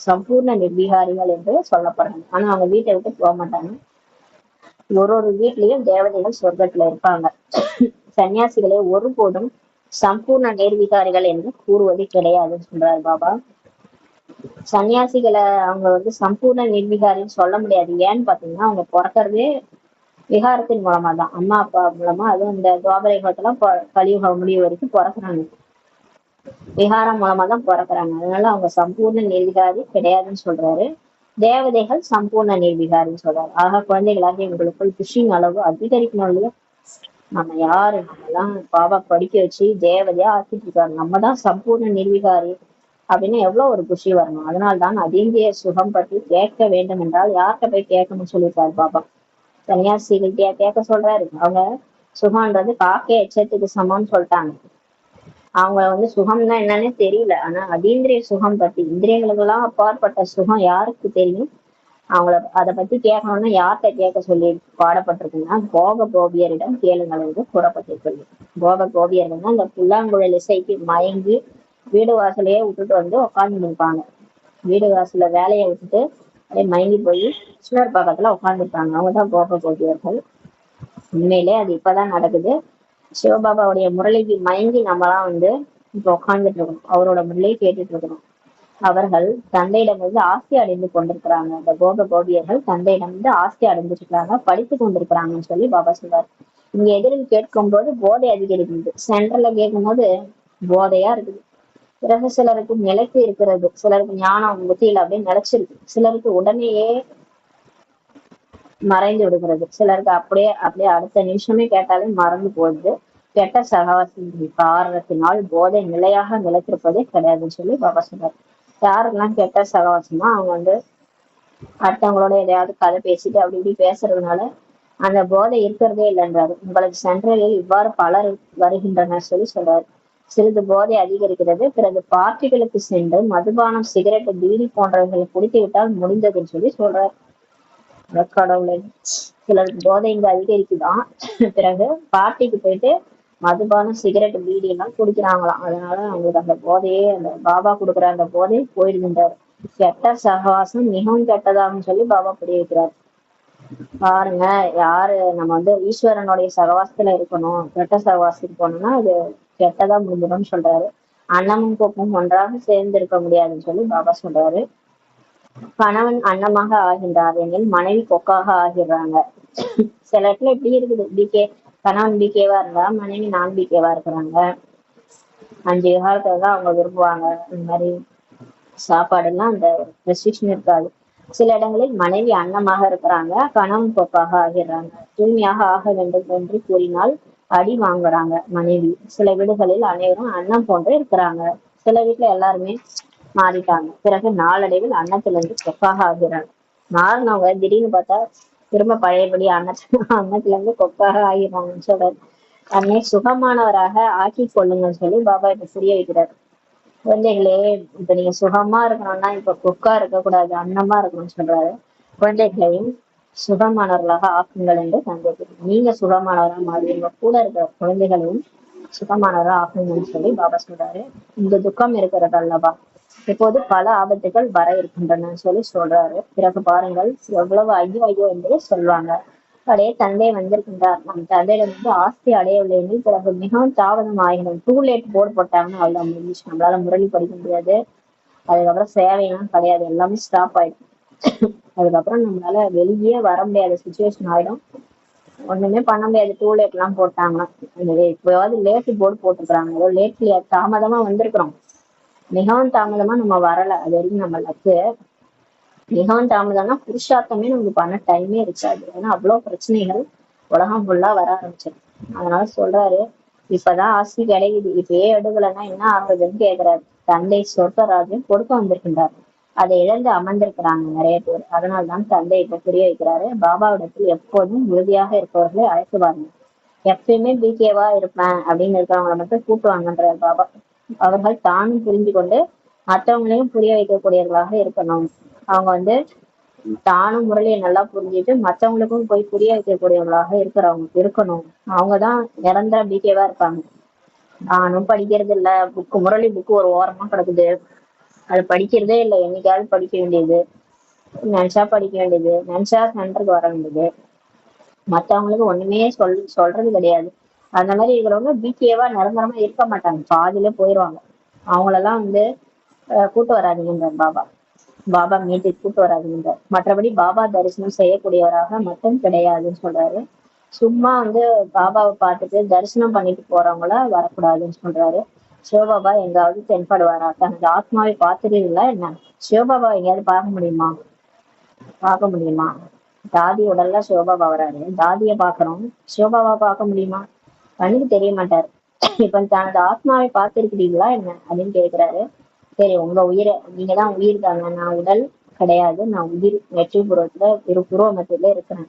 S1: சம்பூர்ண நிர்வீகாரிகள் என்று சொல்லப்படுறாங்க. ஆனா அவங்க வீட்டை விட்டு போக மாட்டாங்க. ஒரு வீட்லயும் தேவதைகள் சொர்க்கத்துல இருப்பாங்க. சன்னியாசிகளை ஒருபோதும் சம்பூர்ண நேர்விகாரிகள் என்று கூறுவது கிடையாதுன்னு சொல்றாரு பாபா. சன்னியாசிகளை அவங்க சம்பூர்ண நிர்விகாரின்னு சொல்ல முடியாது. ஏன்னு பாத்தீங்கன்னா அவங்க பிறக்கிறதே விகாரத்தின் மூலமா தான், அம்மா அப்பா மூலமா. அதுவும் இந்த துவாபர யுகத்துல கலியுக முடிவு வரைக்கும் பிறக்குறாங்க, விகாரம் மூலமா தான் பிறக்குறாங்க. அதனால அவங்க சம்பூர்ண நிர்விகாரி கிடையாதுன்னு சொல்றாரு. தேவதைகள் சம்பூர்ண நிர்விகாரின்னு சொல்றாரு. ஆக குழந்தைகளாக எங்களுக்குள் குஷின் அளவு அதிகரிக்கணும் இல்லையா. நம்ம யாரு, நம்ம எல்லாம் பாபா படிக்க வச்சு தேவதையா ஆக்கிட்டு இருக்காரு, நம்ம தான் சம்பூர்ண நிர்விகாரி அப்படின்னு எவ்வளவு ஒரு குஷி வரணும். அதனால்தான் அதீந்திரிய சுகம் பற்றி கேட்க வேண்டும் என்றால் யார்கிட்ட போய் கேட்கணும்னு சொல்லியிருக்காரு பாபா. சன்னியாசிகிட்டே கேட்க சொல்றாரு. அவங்க சுகம்ன்றது காக்கை எச்சத்துக்கு சமம்னு சொல்லிட்டாங்க. அவங்க சுகம்னா என்னன்னே தெரியல. ஆனா அதீந்திரிய சுகம் பத்தி, இந்திரியங்களுக்கு எல்லாம் அப்பாற்பட்ட சுகம் யாருக்கு தெரியும். அவங்கள அதை பத்தி கேட்கணும்னா யார்கிட்ட கேட்க சொல்லி பாடப்பட்டிருக்குன்னா, போக கோபியரிடம் கேளுங்கள் என்று கூறப்பட்டிருக்கு. போக கோபியர்கள் அந்த புல்லாங்குழல் இசைக்கு மயங்கி வீடு வாசலையே விட்டுட்டு உட்கார்ந்து நிற்பாங்க. வீடு வாசல வேலையை விட்டுட்டு அப்படியே மயங்கி போய் கிருஷ்ணர் பக்கத்துல உட்காந்துருப்பாங்க. அவங்கதான் போக கோபியர்கள். உண்மையிலே அது இப்பதான் நடக்குது. சிவபாபாவுடைய முரளிக்கு மயங்கி நம்மலாம் இப்ப உட்கார்ந்துட்டு இருக்கணும், அவரோட முரளியை கேட்டுட்டு இருக்கணும். அவர்கள் தந்தையிடம் ஆஸ்தி அடைந்து கொண்டிருக்கிறாங்க. இந்த கோப கோபியர்கள் தந்தையிடம் ஆஸ்தி அடைஞ்சிட்டு இருக்காங்க, படித்து கொண்டிருக்கிறாங்கன்னு சொல்லி பாபா சொல்றாரு. இங்க எதிரில் கேட்கும் போது போதை அதிகரிக்குது, சென்டர்ல கேட்கும் போது போதையா இருக்குது. பிறகு சிலருக்கு நிலைத்து இருக்கிறது, சிலருக்கு ஞானம் புத்தியில அப்படியே நிலைச்சிருக்கு, சிலருக்கு உடனேயே மறைந்து விடுகிறது, சிலருக்கு அப்படியே அப்படியே அடுத்த நிமிஷமே கேட்டாலே மறந்து போகுது. கெட்ட சகவாசத்தின் காரணத்தினால் போதை நிலையாக நிலைத்திருப்பதே கிடையாதுன்னு சொல்லி பாபா சொல்றாரு. யாருக்கெல்லாம் கெட்ட சகவாசமா அவங்க அடுத்தவங்களோட எதையாவது கதை பேசிட்டு அப்படி இப்படி பேசுறதுனால அந்த போதை இருக்கிறதே இல்லைன்றாரு. உங்களுக்கு சென்ட்ரலில் இவ்வாறு பலர் வருகின்றனர் சொல்லி சொல்றாரு. சிறிது போதை அதிகரிக்கிறது, பிறகு பார்ட்டிகளுக்கு சென்று மதுபானம், சிகரெட், பீடி போன்றவர்களை குடித்து விட்டால் முடிந்ததுன்னு சொல்லி சொல்றாரு. கடவுளை, சிலருக்கு போதை இங்க அதிகரிக்குதான், பிறகு பார்ட்டிக்கு போயிட்டு மதுபானம், சிகரெட், பீடி எல்லாம் குடிக்கிறாங்களாம். அதனால அவங்களுக்கு அந்த போதையே, அந்த பாபா கொடுக்குற அந்த போதை போயிடுகின்றாரு. கெட்ட சகவாசம் மிகவும் கெட்டதாகும் சொல்லி பாபா புரிய வைக்கிறார். பாருங்க, யாரு நம்ம ஈஸ்வரனுடைய சகவாசத்துல இருக்கணும், கெட்ட சகவாசத்துக்கு போனோம்னா அது கெட்டதா முடிஞ்சிடும்னு சொல்றாரு. அன்னமும் கோப்பும் ஒன்றாக சேர்ந்து இருக்க முடியாதுன்னு சொல்லி பாபா சொல்றாரு. கணவன் அன்னமாக ஆகின்றார் எனில் மனைவி கொக்காக ஆகிடுறாங்க. சில இடத்துல இப்படி இருக்குது, பிகே கணவன் பிகேவா இருந்தா மனைவி நான் பிகேவா இருக்கிறாங்க. 5 விகாரத்தை அவங்க விரும்புவாங்க. இந்த மாதிரி சாப்பாடுலாம் அந்த ரெஸ்ட்ரிக்ஷன் இருக்காது. சில இடங்களில் மனைவி அன்னமாக இருக்கிறாங்க, கணவன் கொக்காக ஆகிடுறாங்க. தூய்மையாக ஆக வேண்டும் என்று கூறினால் அடி வாங்குறாங்க மனைவி. சில வீடுகளில் அனைவரும் அன்னம் போன்று இருக்கிறாங்க, சில வீட்டுல எல்லாருமே மாறிட்டாங்க. பிறகு நாளடைவில் அன்னத்திலிருந்து கொக்காக ஆகிறாங்க. மாறினவங்க திடீர்னு பார்த்தா திரும்ப பழையபடி அன்னத்துல இருந்து கொக்காக ஆகிறாங்கன்னு சொல்றாரு. தன்னை சுகமானவராக ஆக்கி கொள்ளுங்கன்னு சொல்லி பாபா இப்ப புரிய வைக்கிறார். குழந்தைகளே, இப்ப நீங்க சுகமா இருக்கணும்னா இப்ப கொக்கா இருக்கக்கூடாது, அன்னமா இருக்கணும்னு சொல்றாரு. குழந்தைகளையும் சுகமானவர்களாக ஆக்குங்கள் என்று தந்தை. நீங்க சுகமானவராக மாறி உங்க கூட இருக்கிற குழந்தைகளையும் சுகமானவராக ஆக்குங்கன்னு சொல்லி பாபா சொல்றாரு. இந்த துக்கம் இருக்கிறது அல்லவா, இப்போது பல ஆபத்துகள் வர இருக்கின்றன சொல்லி சொல்றாரு. பிறகு பாருங்கள் எவ்வளவு ஐயோ ஐயோ என்று சொல்லுவாங்க. அப்படியே தந்தை வந்திருக்கின்றார். நம் தந்தையிடம் ஆஸ்தி அடையவில்லை என்று பிறகு மிகவும் தாமதம் ஆகினோம். டூ லேட் போர்டு போட்டாங்கன்னா அவ்வளோ முடிஞ்சிச்சு, நம்மளால முரளி படிக்க முடியாது. அதுக்கப்புறம் சேவையெல்லாம் கிடையாது, எல்லாமே ஸ்டாப் ஆயிடும். அதுக்கப்புறம் நம்மளால வெளியே வர முடியாத சுச்சுவேஷன் ஆயிடும். ஒண்ணுமே பண்ண முடியாது, டூ லேட் எல்லாம் போட்டாங்கன்னா. இப்பயாவது லேட்டு போர்டு போட்டுக்கிறாங்க, ஏதோ லேட்லி தாமதமா வந்திருக்கிறோம், மிகவும் தாமதமா நம்ம வரல, அது வரைக்கும் நம்ம லக்கு. மிகவும் தாமதம்னா புருஷார்த்தமே நமக்கு பண்ண டைமே இருக்காது, ஏன்னா அவ்வளவு பிரச்சனைகள் உலகம் ஃபுல்லா வர ஆரம்பிச்சிடும். அதனால சொல்றாரு, இப்பதான் ஆஸ்தி கிடைக்குது, இப்பயே எடுக்கலைன்னா என்ன ஆகுதுன்னு கேக்குறாரு. தந்தை சொர்க்கராஜ்யம் கொடுக்க வந்திருக்கின்றார், அதை இழந்து அமர்ந்திருக்கிறாங்க நிறைய பேர். அதனால்தான் தந்தை இப்ப புரிய வைக்கிறாரு, பாபாவிடத்தில் எப்போதும் உறுதியாக இருப்பவர்களை அழைத்து வாருங்க. எப்பயுமே பிகேவா இருப்பேன் அப்படின்னு இருக்கிறவங்களை மட்டும் கூட்டுவாங்கன்றார் பாபா. அவர்கள் தானும் புரிந்து கொண்டு மற்றவங்களையும் புரிய வைக்கக்கூடியவர்களாக இருக்கணும். அவங்க தானும் முரளியை நல்லா புரிஞ்சுட்டு மற்றவங்களுக்கும் போய் புரிய வைக்கக்கூடியவங்களாக இருக்கணும். அவங்கதான் நிரந்தர பிகேவா இருப்பாங்க. நானும் படிக்கிறது இல்ல, முரளி புக்கு ஒரு ஓரமா கிடக்குது, அது படிக்கிறதே இல்லை, என்னைக்காவது படிக்க வேண்டியது, நினைச்சா படிக்க வேண்டியது, நினைச்சா சென்டருக்கு வர வேண்டியது, மத்தவங்களுக்கு ஒண்ணுமே சொல்றது கிடையாது. அந்த மாதிரி இருக்கிறவங்க பிகேவா நிரந்தரமா இருக்க மாட்டாங்க, பாதியில போயிடுவாங்க. அவங்களெல்லாம் கூட்டு வராதீங்க பாபா. பாபா மீட்டுக்கு கூட்டு வராதீங்க. மற்றபடி பாபா தரிசனம் செய்யக்கூடியவராக மட்டும் கிடையாதுன்னு சொல்றாரு. சும்மா பாபாவை பார்த்துட்டு தரிசனம் பண்ணிட்டு போறவங்கள வரக்கூடாதுன்னு சொல்றாரு. சிவபாபா எங்காவது தென்படுவாரா? தனது ஆத்மாவை பார்த்துட்டீங்களா என்ன? சிவபாபா எங்கேயாவது பார்க்க முடியுமா? தாதி உடல்ல சிவபாபா வராரு, தாதிய பாக்குறோம், சிவபாபா பார்க்க முடியுமா? கண்ணுக்கு தெரிய மாட்டாரு. இப்ப தனது ஆத்மாவை பார்த்திருக்கிறீங்களா என்ன அப்படின்னு கேக்குறாரு. சரி, உங்க உயிரை, நீங்கதான் உயிர் தாங்க, நான் உடல் கிடையாது, நான் உயிர் வெற்றி புருவத்துல புருவ மத்தியில இருக்கிறேன்,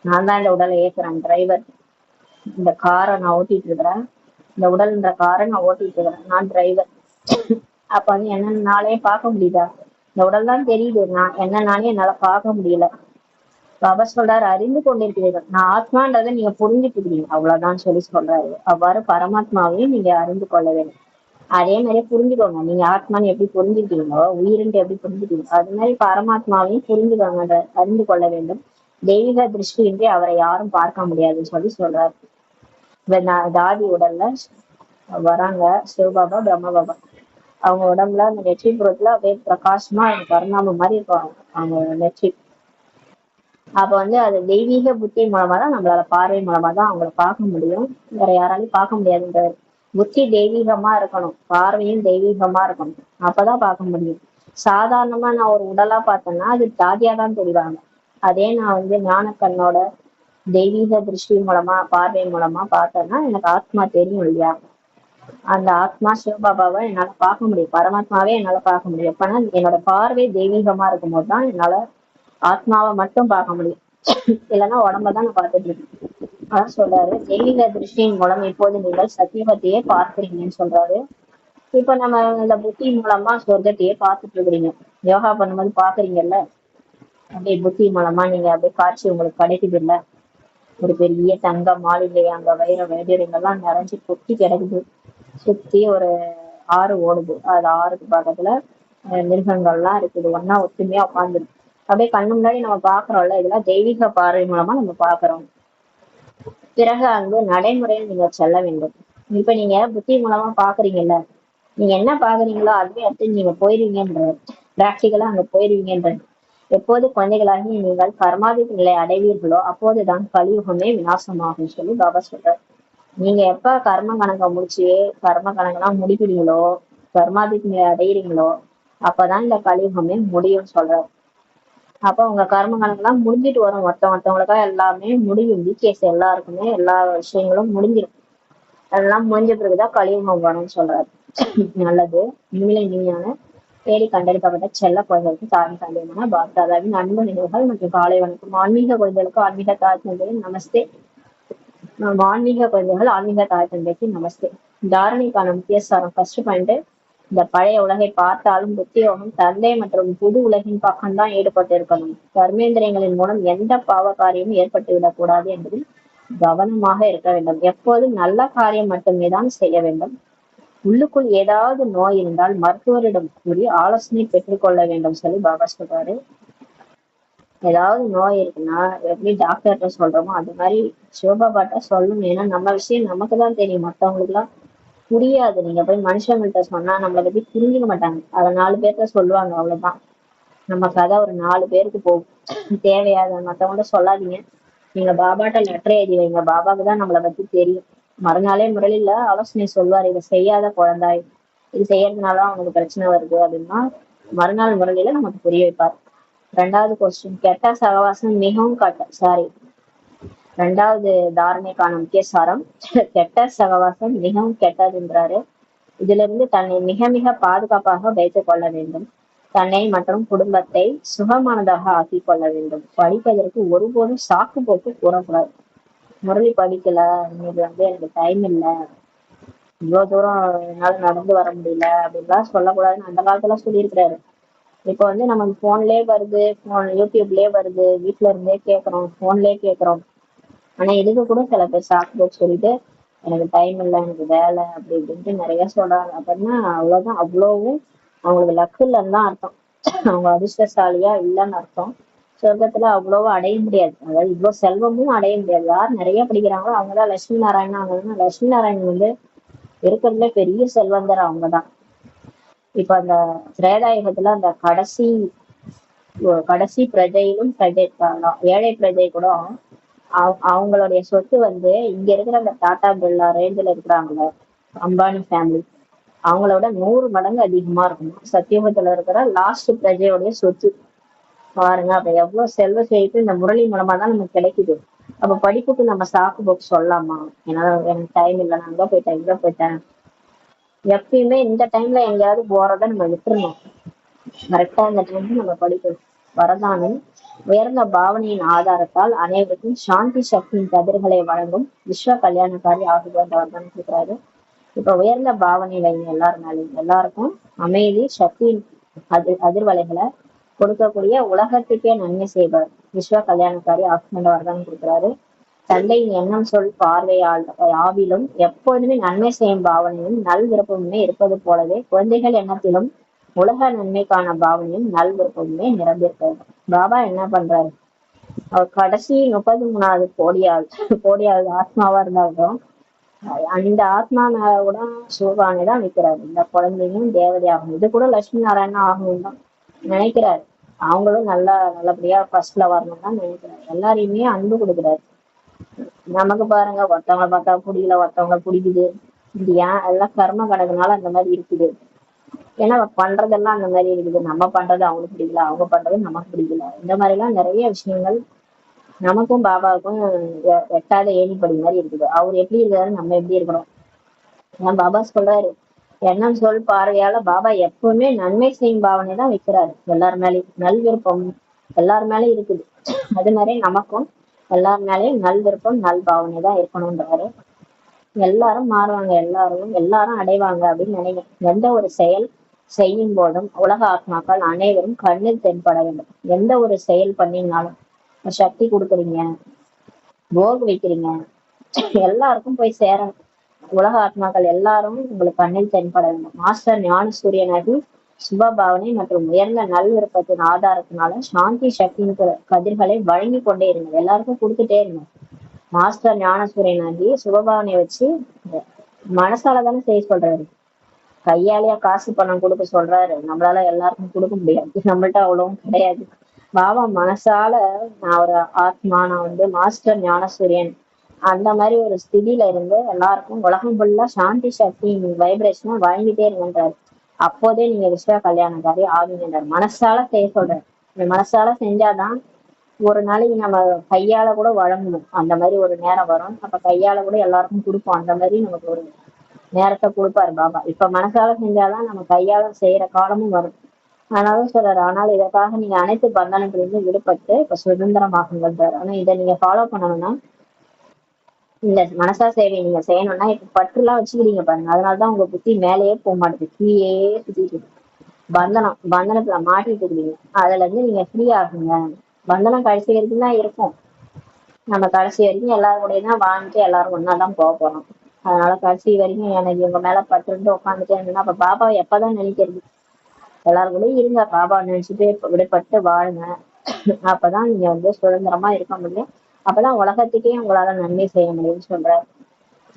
S1: நான் தான் இந்த உடலை இயக்குறேன், டிரைவர். இந்த காரை நான் ஓட்டிட்டு இருக்கிறேன், இந்த உடல்ன்ற காரை நான் ஓட்டிட்டு இருக்கிறேன், நான் டிரைவர். அப்ப என்னன்னாலே பார்க்க முடியுதா? இந்த உடல் தான் தெரியுது, நான் என்னன்னாலே என்னால பார்க்க முடியல. பாபா சொல்றாரு, அறிந்து கொண்டிருக்கிறீர்கள், நான் ஆத்மான்றதை நீங்க புரிஞ்சுக்கிறீங்க, அவ்வளவுதான் சொல்றாரு. அவ்வாறு பரமாத்மாவையும் நீங்க அறிந்து கொள்ள வேண்டும். அதே மாதிரி புரிஞ்சுக்கோங்க, நீங்க ஆத்மான்னு எப்படி புரிஞ்சுக்கிறீங்களோ, உயிரின்ட்டு எப்படி புரிஞ்சுக்கிறீங்களோ, அது மாதிரி பரமாத்மாவையும் புரிஞ்சுக்கோங்க, அறிந்து கொள்ள வேண்டும். தெய்வீக திருஷ்டியின்றி அவரை யாரும் பார்க்க முடியாதுன்னு சொல்றாரு. தாதி உடல்ல வராங்க சிவபாபா, பிரம்ம பாபா. அவங்க உடம்புல அந்த நெற்றி புறத்துல அப்படியே பிரகாசமா பரிணாமம் மாதிரி இருக்கும் அவங்க நெற்றி. அப்ப அது தெய்வீக புத்தி மூலமா தான், நம்மளால பார்வை மூலமா தான் அவங்கள பார்க்க முடியும், வேற யாராலையும் பார்க்க முடியாதுன்றாரு. புத்தி தெய்வீகமா இருக்கணும், பார்வையும் தெய்வீகமா இருக்கணும், அப்பதான் பார்க்க முடியும். சாதாரணமா நான் ஒரு உடலா பார்த்தேன்னா அது தாதியா தான் தெரிவாங்க. அதே நான் ஞான கண்ணோட தெய்வீக திருஷ்டி மூலமா பார்வை மூலமா பார்த்தேன்னா எனக்கு ஆத்மா தெரியும் இல்லையா? அந்த ஆத்மா சிவபாபாவை என்னால பார்க்க முடியும், பரமாத்மாவே என்னால பார்க்க முடியும். எப்பன்னா என்னோட பார்வை தெய்வீகமா இருக்கும் போதுதான் என்னால ஆத்மாவை மட்டும் பார்க்க முடியும், இல்லைன்னா உடம்பதான் நான் பார்த்துட்டு இருக்கேன். அதான் சொல்றாரு, தெய்வீக திருஷ்டியின் மூலம் இப்போது நீங்கள் சத்தியவத்தையே பார்க்கிறீங்கன்னு சொல்றாரு. இப்ப நம்ம இந்த புத்தி மூலமா சொர்க்கத்தையே பார்த்துட்டு இருக்கிறீங்க, யோகா பண்ணும்போது பாக்குறீங்கல்ல, அப்படியே புத்தி மூலமா நீங்க அப்படியே காட்சி உங்களுக்கு கிடைக்குது இல்ல. ஒரு பெரிய தங்க மாளிகை, அங்க வைர வைடூரியங்கள்லாம் நிறைஞ்சு கொட்டி கிடக்குது. சுத்தி ஒரு ஆறு ஓடுது, அது ஆறுக்கு பக்கத்துல மிருகங்கள்லாம் இருக்குது, ஒன்னா ஒத்துமையா உட்காந்துருக்கு. அப்படியே கண்ணு முன்னாடி நம்ம பாக்குறோம்ல, இதெல்லாம் தெய்வீக பார்வை மூலமா நம்ம பாக்குறோம். பிறகு நடைமுறையில் நீங்க செல்ல வேண்டும். இப்ப நீங்க புத்தி மூலமா பாக்குறீங்கல்ல, நீங்க என்ன பாக்குறீங்களோ அதுவே அடுத்து நீங்க போயிருவீங்கன்ற, பிராக்டிகலா அங்க போயிருவீங்கன்ற. எப்போது குழந்தைகளாகி நீங்கள் கர்மாதித்த நிலை அடைவீர்களோ அப்போதுதான் கலியுகமே விநாசமாகும் பாபா சொல்றாரு. நீங்க எப்ப கர்ம கணக்கை முடிச்சு கர்ம கணக்கெல்லாம் முடிக்கிறீங்களோ, கர்மாதித்த நிலை அடையிறீங்களோ, அப்பதான் இந்த கலியுகமே முடியும்னு சொல்றாரு. அப்ப உங்க கர்ம கணக்கெல்லாம் முடிஞ்சிட்டு வரும், மொத்தவங்களுக்கா எல்லாமே முடியும், பிகேஸ் எல்லாருக்குமே எல்லா விஷயங்களும் முடிஞ்சிடும். அதெல்லாம் முடிஞ்ச பிறகுதான் கலியுகம் வரும்னு சொல்றாரு. நல்லது. இனிமேல இனிமையான தேடி கண்டெடுக்கப்பட்ட செல்ல குழந்தைகளுக்கு தாய் தந்தையான பாப்தாதாவின் அன்பு நினைவுகள் மற்றும் காலை வணக்கம். ஆன்மீக குழந்தைகளுக்கு ஆன்மீக தாய் தந்தையின் நமஸ்தே. ஆன்மீக குழந்தைகள் ஆன்மீக தாய் தந்தைக்கு நமஸ்தே. தாரணைக்கான முக்கிய சாரம். ஃபர்ஸ்ட் பாயிண்ட், இந்த பழைய உலகை பார்த்தாலும் புத்தியோகம் தந்தை மற்றும் புது உலகின் பக்கம்தான் ஈடுபட்டு இருக்கணும். கர்மேந்திரியங்களின் மூலம் எந்த பாவ காரியமும் ஏற்பட்டு விடக்கூடாது என்பதில் கவனமாக இருக்க வேண்டும். எப்போதும் நல்ல காரியம் மட்டுமே தான் செய்ய வேண்டும். உள்ளுக்குள் ஏதாவது நோய் இருந்தால் மருத்துவரிடம் கூறி ஆலோசனை பெற்றுக் கொள்ள வேண்டும் பாபா சொல்றாரு. ஏதாவது நோய் இருக்குன்னா எப்படி டாக்டர்கிட்ட சொல்றோமோ அது மாதிரி சிவபாபாட்ட சொல்லணும். ஏன்னா நம்ம விஷயம் நமக்கு தான் தெரியும், மற்றவங்களுக்கு எல்லாம் புரியாது. நீங்க போய் மனுஷங்கள்ட்ட சொன்னா நம்மளை பத்தி புரிஞ்சுக்க மாட்டாங்க. அதை 4 பேர்த்த சொல்லுவாங்க, அவ்வளவுதான். நம்ம கதை ஒரு 4 பேருக்கு போகும். தேவையாத மத்தவங்கள்ட்ட சொல்லாதீங்க. நீங்க பாபாட்ட லெட்டர் எழுதி வைங்க, பாபாக்கு தான் நம்மளை பத்தி தெரியும். மறுநாளே முரளில ஆலோசனை சொல்வார், இதை செய்யாத குழந்தாய், இது செய்யறதுனாலதான் அவனுக்கு பிரச்சனை வருது அப்படின்னா மறுநாள் முரளில நமக்கு புரிய வைப்பார். 2வது கொஸ்டின், கெட்ட சகவாசம் மிகவும் சாரி 2வது தாரணைக்கான முக்கிய சாரம், கெட்ட சகவாசம் மிகவும் கெட்டதுன்றாரு. இதுல இருந்து தன்னை மிக மிக பாதுகாப்பாக வைத்துக் கொள்ள வேண்டும். தன்னை மற்றும் குடும்பத்தை சுகமானதாக ஆக்கிக் கொள்ள வேண்டும். படிப்பதற்கு ஒருபோதும் சாக்கு போக்கு கூறக்கூடாது. முரளி படிக்கல, இன்னைக்கு எனக்கு டைம் இல்லை, இவ்வளவு தூரம் என்னால நடந்து வர முடியல அப்படின்லாம் சொல்லக்கூடாதுன்னு அந்த காலத்துல சொல்லியிருக்கிறாரு. இப்ப நம்ம போன்லயே வருது, யூடியூப்லயே வருது, வீட்டுல இருந்தே கேட்கறோம், போன்லயே கேட்கறோம். ஆனா இதுக்கு கூட சில பேர் சாக்கு போக்கு சொல்லிட்டு எனக்கு டைம் இல்லை, எனக்கு வேலை அப்படி இப்படின்ட்டு நிறைய சொல்றாங்க. அப்படின்னா அவ்வளவுதான், அவ்வளவும் அவங்களுக்கு லக்கு இல்லைன்னு தான் அர்த்தம். அவங்க அதிர்ஷ்டசாலியா இல்லைன்னு அர்த்தம். சொர்க்கத்துல அவ்வளவு அடைய முடியாது, அதாவது இவ்வளவு செல்வமும் அடைய முடியாது. யார் நிறைய படிக்கிறாங்களோ அவங்கதான் லட்சுமி நாராயணன். அவங்க லட்சுமி நாராயணன் இருக்கிறதுல பெரிய செல்வந்தர் அவங்கதான். இப்ப அந்த திரேதாயுகத்துல அந்த கடைசி கடைசி பிரஜையிலும் பிரஜை, ஏழை பிரஜை கூட அவங்களுடைய சொத்து இங்க இருக்கிற அந்த டாடா பிர்லா ரேஞ்சில இருக்கிறாங்களோ அம்பானி ஃபேமிலி, அவங்களோட 100 மடங்கு அதிகமா இருக்கும் சத்தியுகத்துல இருக்கிற லாஸ்ட் பிரஜையோடைய சொத்து. பாருங்க அப்ப எவ்வளவு செல்வ செழிப்பு இந்த முரளி மூலமா தான் நமக்கு கிடைக்குது. அப்ப படிப்புக்கு நம்ம சாக்கு போக்கு சொல்லலாமா? ஏன்னா எனக்கு டைம் இல்லை, நான் அங்க போயிட்டேன் இங்க போயிட்டேன். எப்பயுமே இந்த டைம்ல எங்கேயாவது போறத நம்ம விட்டுருணும். கரெக்டா இந்த டைம்ல நம்ம படிக்கணும். வரதானம், உயர்ந்த பாவனையின் ஆதாரத்தால் அனைவருக்கும் சாந்தி சக்தியின் கதிர்களை வழங்கும் விஸ்வ கல்யாணக்காரி ஆகுது வரதானம் இருக்கிறாரு. இப்ப உயர்ந்த பாவனை வைங்க எல்லாருனாலையும், எல்லாருக்கும் அமைதி சக்தியின் அதிர்வலைகளை கொடுக்கக்கூடிய உலகத்துக்கே நன்மை செய்வார் விஸ்வ கல்யாணக்காரி ஆகுமென்ற வரதானம் கொடுக்கிறாரு. தந்தையின் எண்ணம் சொல் பார்வையால் ஆவிலும் எப்பொழுதுமே நன்மை செய்யும் பாவனையும் நல் விருப்பமுமே இருப்பது போலவே குழந்தைகள் எண்ணத்திலும் உலக நன்மைக்கான பாவனையும் நல் விருப்பமுமே நிரம்பியிருக்கிறது. பாபா என்ன பண்றாரு, அவர் கடைசி 33வது கோடியாவது ஆத்மாவா இருந்தாலும் அந்த ஆத்மா கூட சிவபானை தான் நிற்கிறாரு. இந்த குழந்தையும் தேவதையாகும், இது கூட லட்சுமி நாராயணன் ஆகணும் தான் நினைக்கிறாரு. அவங்களும் நல்லபடியா ஃபர்ஸ்ட்ல வரணும் தான் நினைக்கிறாரு. எல்லாரையுமே அன்பு கொடுக்குறாரு. நமக்கு பாருங்க, ஒருத்தவங்களை பார்த்தா பிடிக்கல, ஒருத்தவங்களை பிடிக்குது. இது ஏன் எல்லாம் கர்ம கடகுனால அந்த மாதிரி இருக்குது. ஏன்னா பண்றதெல்லாம் அந்த மாதிரி இருக்குது. நம்ம பண்றது அவங்களுக்கு பிடிக்கல, அவங்க பண்றது நமக்கு பிடிக்கல. இந்த மாதிரி எல்லாம் நிறைய விஷயங்கள் நமக்கும் பாபாவுக்கும் எட்டாத ஏணிப்படி மாதிரி இருக்குது. அவர் எப்படி இருக்காரு, நம்ம எப்படி இருக்கிறோம். ஏன் பாபா சொல்றாரு, எண்ணம் சொல் பார்வையால பாபா எப்பவுமே நன்மை செய்யும் பாவனை தான் வைக்கிறாரு. எல்லார் மேலேயும் நல் விருப்பம் எல்லார் மேலேயும் இருக்குது. அது மாதிரி நமக்கும் எல்லார் மேலேயும் நல் விருப்பம் நல் பாவனை தான் இருக்கணும்ன்றாரு. எல்லாரும் மாறுவாங்க, எல்லாரும் அடைவாங்க அப்படின்னு நினைக்கிறேன். எந்த ஒரு செயல் செய்யும் போதும் உலக ஆத்மாக்கள் அனைவரும் கண்ணில் தென்பட வேண்டும். எந்த ஒரு செயல் பண்ணீங்கனாலும், சக்தி கொடுக்குறீங்க, போக் வைக்கிறீங்க, எல்லாருக்கும் போய் சேரணும். உலக ஆத்மாக்கள் எல்லாரும் உங்களுக்கு கண்ணில் தென்பட வேண்டும். மாஸ்டர் ஞான சூரியனாகி சுபபாவனை மற்றும் உயர்ந்த நல் விருப்பத்தின் ஆதாரத்தினால சாந்தி சக்தியின் கதிர்களை வழங்கி கொண்டே இருங்க. எல்லாருக்கும் கொடுத்துட்டே இருங்க. மாஸ்டர் ஞான சூரியனாகி சுபபாவனையை வச்சு மனசாலதானே செய்ய சொல்றாரு. கையாலேயே காசு பணம் கொடுக்க சொல்றாரு. நம்மளால எல்லாருக்கும் கொடுக்க முடியாது, நம்மள்ட்ட அவ்வளவும் கிடையாது. பாபா மனசால நான் ஒரு ஆத்மா, நான் மாஸ்டர் ஞானசூரியன் அந்த மாதிரி ஒரு ஸ்திதியில இருந்து எல்லாருக்கும் உலகம் ஃபுல்லா சாந்தி சக்தி வைப்ரேஷனை வழங்கிட்டே இருக்கின்றாரு. அப்போதே நீங்க விஸ்வ கல்யாணக்காரி ஆகுகின்றார். மனசால செய்ய சொல்றாரு. இந்த மனசால செஞ்சாதான் ஒரு நாளைக்கு நம்ம கையால கூட வழங்கணும். அந்த மாதிரி ஒரு நேரம் வரும். அப்ப கையால கூட எல்லாருக்கும் கொடுப்போம். அந்த மாதிரி நமக்கு ஒரு நேரத்தை கொடுப்பாரு பாபா. இப்ப மனசால செஞ்சாதான் நம்ம கையால செய்யற காலமும் வரும். ஆனாலும் சொல்றாரு, ஆனால் இதற்காக நீங்க அனைத்து பந்தனங்களிலிருந்து விடுபட்டு இப்ப சுதந்திரமாகுங்கள்ன்றாரு. ஆனா இதை நீங்க ஃபாலோ பண்ணணும்னா, இந்த மனசா சேவையை நீங்க செய்யணும்னா இப்ப பற்றுலாம் வச்சுக்கிறீங்க பாருங்க, அதனாலதான் உங்க புத்தி மேலேயே போக மாட்டேங்குது, கீழே சுத்திட்டு பந்தனத்துல மாட்டிட்டு இருக்கீங்க. அதுல இருந்து நீங்க ஃப்ரீ ஆகுங்க. பந்தனம் கடைசி வரைக்கும் தான் இருக்கும். நம்ம கடைசி வரைக்கும் எல்லாரும் கூட தான் வாழ்ந்துட்டு எல்லாரும் ஒன்னாதான் போக போறோம். அதனால கடைசி வரைக்கும் எனக்கு இவங்க மேல பட்டு உட்காந்துட்டே இருந்தேன்னா அப்ப பாபாவை எப்பதான் நினைக்கிறது? எல்லாரும் கூட இருங்க, பாபா நினைச்சிட்டு விடுபட்டு வாழுங்க. அப்பதான் நீங்க வந்து சுதந்திரமா இருக்க முடியும். அப்பதான் உலகத்துக்கே உங்களால நன்மை செய்ய முடியும்னு சொல்றாரு.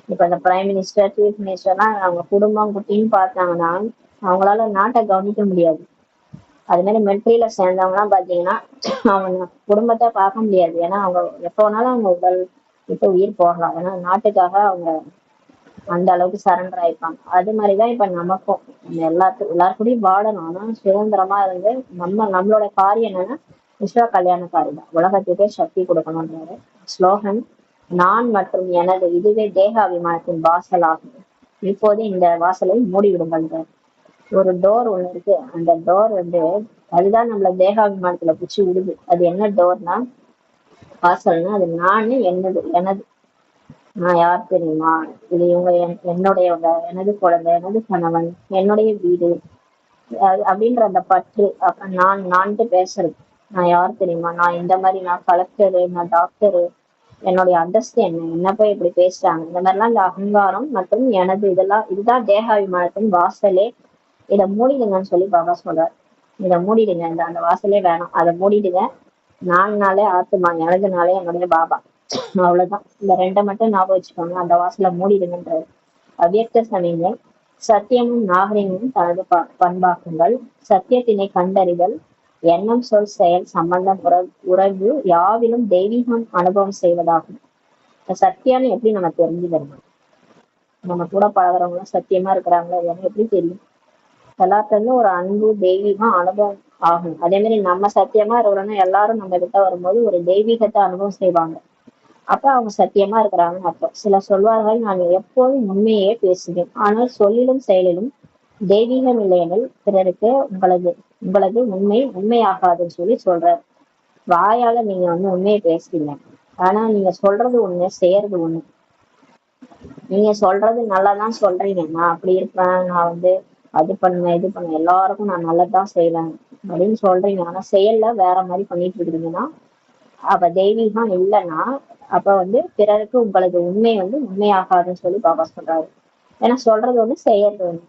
S1: இப்ப இந்த பிரைம் மினிஸ்டர், சீஃப் மினிஸ்டர்லாம் அவங்க குடும்பம் குட்டின்னு பார்த்தாங்கன்னா அவங்களால நாட்டை கவனிக்க முடியாது. அது மாதிரி மிலிட்ரியில சேர்ந்தவங்க எல்லாம் பாத்தீங்கன்னா அவங்க குடும்பத்தை பார்க்க முடியாது. ஏன்னா அவங்க எப்ப வேணாலும் அவங்க உடல் விட்டு உயிர் போகலாம். ஏன்னா நாட்டுக்காக அவங்க அந்த அளவுக்கு சரண்டர் ஆயிப்பாங்க. அது மாதிரிதான் இப்ப நமக்கும் எல்லாருக்கூடயும் வாழணும். ஆனா சுதந்திரமா இருந்து நம்மளோட காரியம் என்னன்னா விஸ்வ கல்யாணக்காரி தான். உலகத்துக்கே சக்தி கொடுக்கணும்ன்றாரு. ஸ்லோகன்: நான் மற்றும் எனது இதுவே தேக அபிமானத்தின் வாசல் ஆகும். இப்போது இந்த வாசலை மூடிவிடுங்கள். ஒரு டோர் ஒண்ணு இருக்கு. அந்த டோர் வந்து அதுதான் நம்மள தேகாபிமானத்துல பிடிச்சி விடுது. அது என்ன டோர்னா வாசல்னா அது நானு, எனது நான் யார் தெரியுமா, இது இவங்க என்னுடையவங்க, எனது குழந்தை, எனது கணவன், என்னுடைய வீடு, அப்படின்ற அந்த பற்று. அப்புறம் நான்ட்டு பேசுறது. நான் யார் தெரியுமா, நான் இந்த மாதிரி, நான் கலெக்டரு, நான் டாக்டரு, என்னுடைய அந்தஸ்து என்ன போய் இப்படி பேசுறாங்க, இந்த மாதிரிலாம் இந்த அகங்காரம் மற்றும் எனது இதுதான் தேகாபிமானத்தின் வாசலே. இதை மூடிடுங்கன்னு சொல்லி பாபா சொல்றாரு. இதை மூடிடுங்க, அந்த வாசலே வேணாம், அதை மூடிடுங்க. நாலே ஆத்துமா, எனதுனாலே என்னுடைய பாபா. அவ்வளவுதான். இந்த ரெண்டை மட்டும் ஞாபகம் வச்சுக்கோங்க. அந்த வாசலை மூடிடுங்கன்றாரு. அவ்வியக்த சமயங்க: சத்தியமும் நாகரிகமும் தனது பண்பாக்குங்கள். சத்தியத்தினை கண்டறிதல், எண்ணம், சொல், செயல், சம்பந்தம், உறவு யாவிலும் தெய்வீகம் அனுபவம் செய்வதாகும். சத்தியான்னு எப்படி நம்ம தெரிஞ்சுக்கணும்? நம்ம கூட பழகிறவங்க சத்தியமா இருக்கிறாங்களா எனக்கு எப்படி தெரியும்? எல்லாத்துலயும் ஒரு அன்பு, தெய்வீகம் அனுபவம் ஆகும். அதே மாதிரி நம்ம சத்தியமா இருக்கிறோம்னா எல்லாரும் நம்ம கிட்ட வரும்போது ஒரு தெய்வீகத்தை அனுபவம் செய்வாங்க. அப்ப அவங்க சத்தியமா இருக்கிறாங்கன்னு அர்த்தம். சிலர் சொல்வார்கள், நான் எப்போதும் உண்மையே பேசுவேன், ஆனால் சொல்லிலும் செயலிலும் தெய்வீகம் இல்லையெனில் பிறருக்கு உங்களது உண்மையாகாதுன்னு சொல்றாரு. வாயால நீங்க வந்து உண்மையை பேசுறீங்க, ஆனா நீங்க சொல்றது ஒண்ணு, செய்யறது ஒண்ணு. நீங்க சொல்றது நல்லாதான் சொல்றீங்க, நான் அப்படி இருப்பேன், நான் வந்து அது பண்ணுவேன், இது பண்ணுவேன், எல்லாருக்கும் நான் நல்லதான் செய்வேன் அப்படின்னு சொல்றீங்க. ஆனா செயல்ல வேற மாதிரி பண்ணிட்டு இருக்கீங்கன்னா அப்ப தெய்வீகம் இல்லைன்னா அப்ப வந்து பிறருக்கு உங்களது உண்மை வந்து உண்மையாகாதுன்னு சொல்லி பாபா சொல்றாரு. ஏன்னா சொல்றது ஒண்ணு, செய்யறது ஒண்ணு.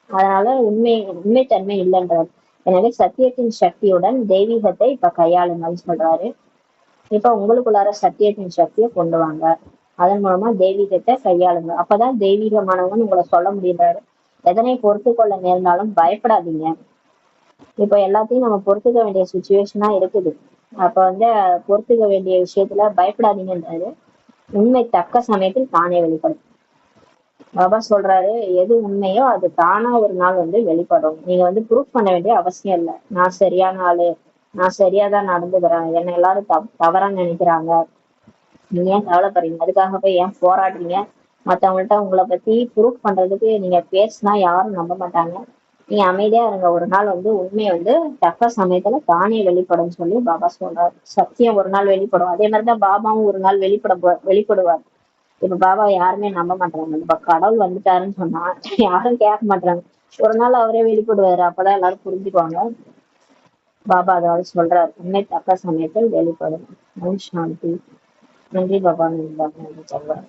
S1: அதனால உண்மைத்தன்மை இல்லைன்றாரு. எனவே சத்தியத்தின் சக்தியுடன் தெய்வீகத்தை இப்ப கையாளுங்கன்னு சொல்றாரு. இப்ப உங்களுக்குள்ளார சத்தியத்தின் சக்தியை கொண்டு வாங்க. அதன் மூலமா தெய்வீகத்தை கையாளுங்க. அப்பதான் தெய்வீகமானவங்கன்னு உங்களை சொல்ல முடியுறாரு. எதனை பொறுத்து கொள்ள நேர்ந்தாலும் பயப்படாதீங்க. இப்ப எல்லாத்தையும் நம்ம பொறுத்துக்க வேண்டிய சுச்சுவேஷனா இருக்குது. அப்ப வந்து பொறுத்துக்க வேண்டிய விஷயத்துல பயப்படாதீங்கன்றாரு. உண்மை தக்க சமயத்தில் தானே வெளிப்படும். பாபா சொல்றாரு, எது உண்மையோ அது தானா ஒரு நாள் வந்து வெளிப்படும். நீங்க வந்து ப்ரூஃப் பண்ண வேண்டிய அவசியம் இல்லை. நான் சரியான ஆளு, நான் சரியாதான் நடந்துக்கிறேன், என்னை எல்லாரும் தவறா நினைக்கிறாங்க, நீங்க ஏன் கவலைப்படுறீங்க, அதுக்காக போய் ஏன் போராடுறீங்க? மத்தவங்கள்ட்ட உங்களை பத்தி ப்ரூஃப் பண்றதுக்கு நீங்க பேசினா யாரும் நம்ப மாட்டாங்க. நீங்க அமைதியா இருங்க. ஒரு நாள் வந்து உண்மை வந்து தக்க சமயத்துல தானே வெளிப்படும் சொல்லி பாபா சொல்றாரு. சத்தியம் ஒரு நாள் வெளிப்படும். அதே மாதிரிதான் பாபாவும் ஒரு நாள் வெளிப்படுவார். இப்ப பாபா யாருமே நம்ப மாட்டாங்க. இப்ப கடவுள் வந்துட்டாருன்னு சொன்னா யாரும் கேட்க மாட்டாங்க. ஒரு நாள் அவரே வெளிப்படுவாரு. அப்பதான் எல்லாரும் புரிஞ்சுக்குவாங்க. பாபா அதாவது சொல்றாரு, உண்மை தக்க சமயத்தில் வெளிப்படும். சாந்தி. நன்றி பாபா. நன்றி சொல்றாரு.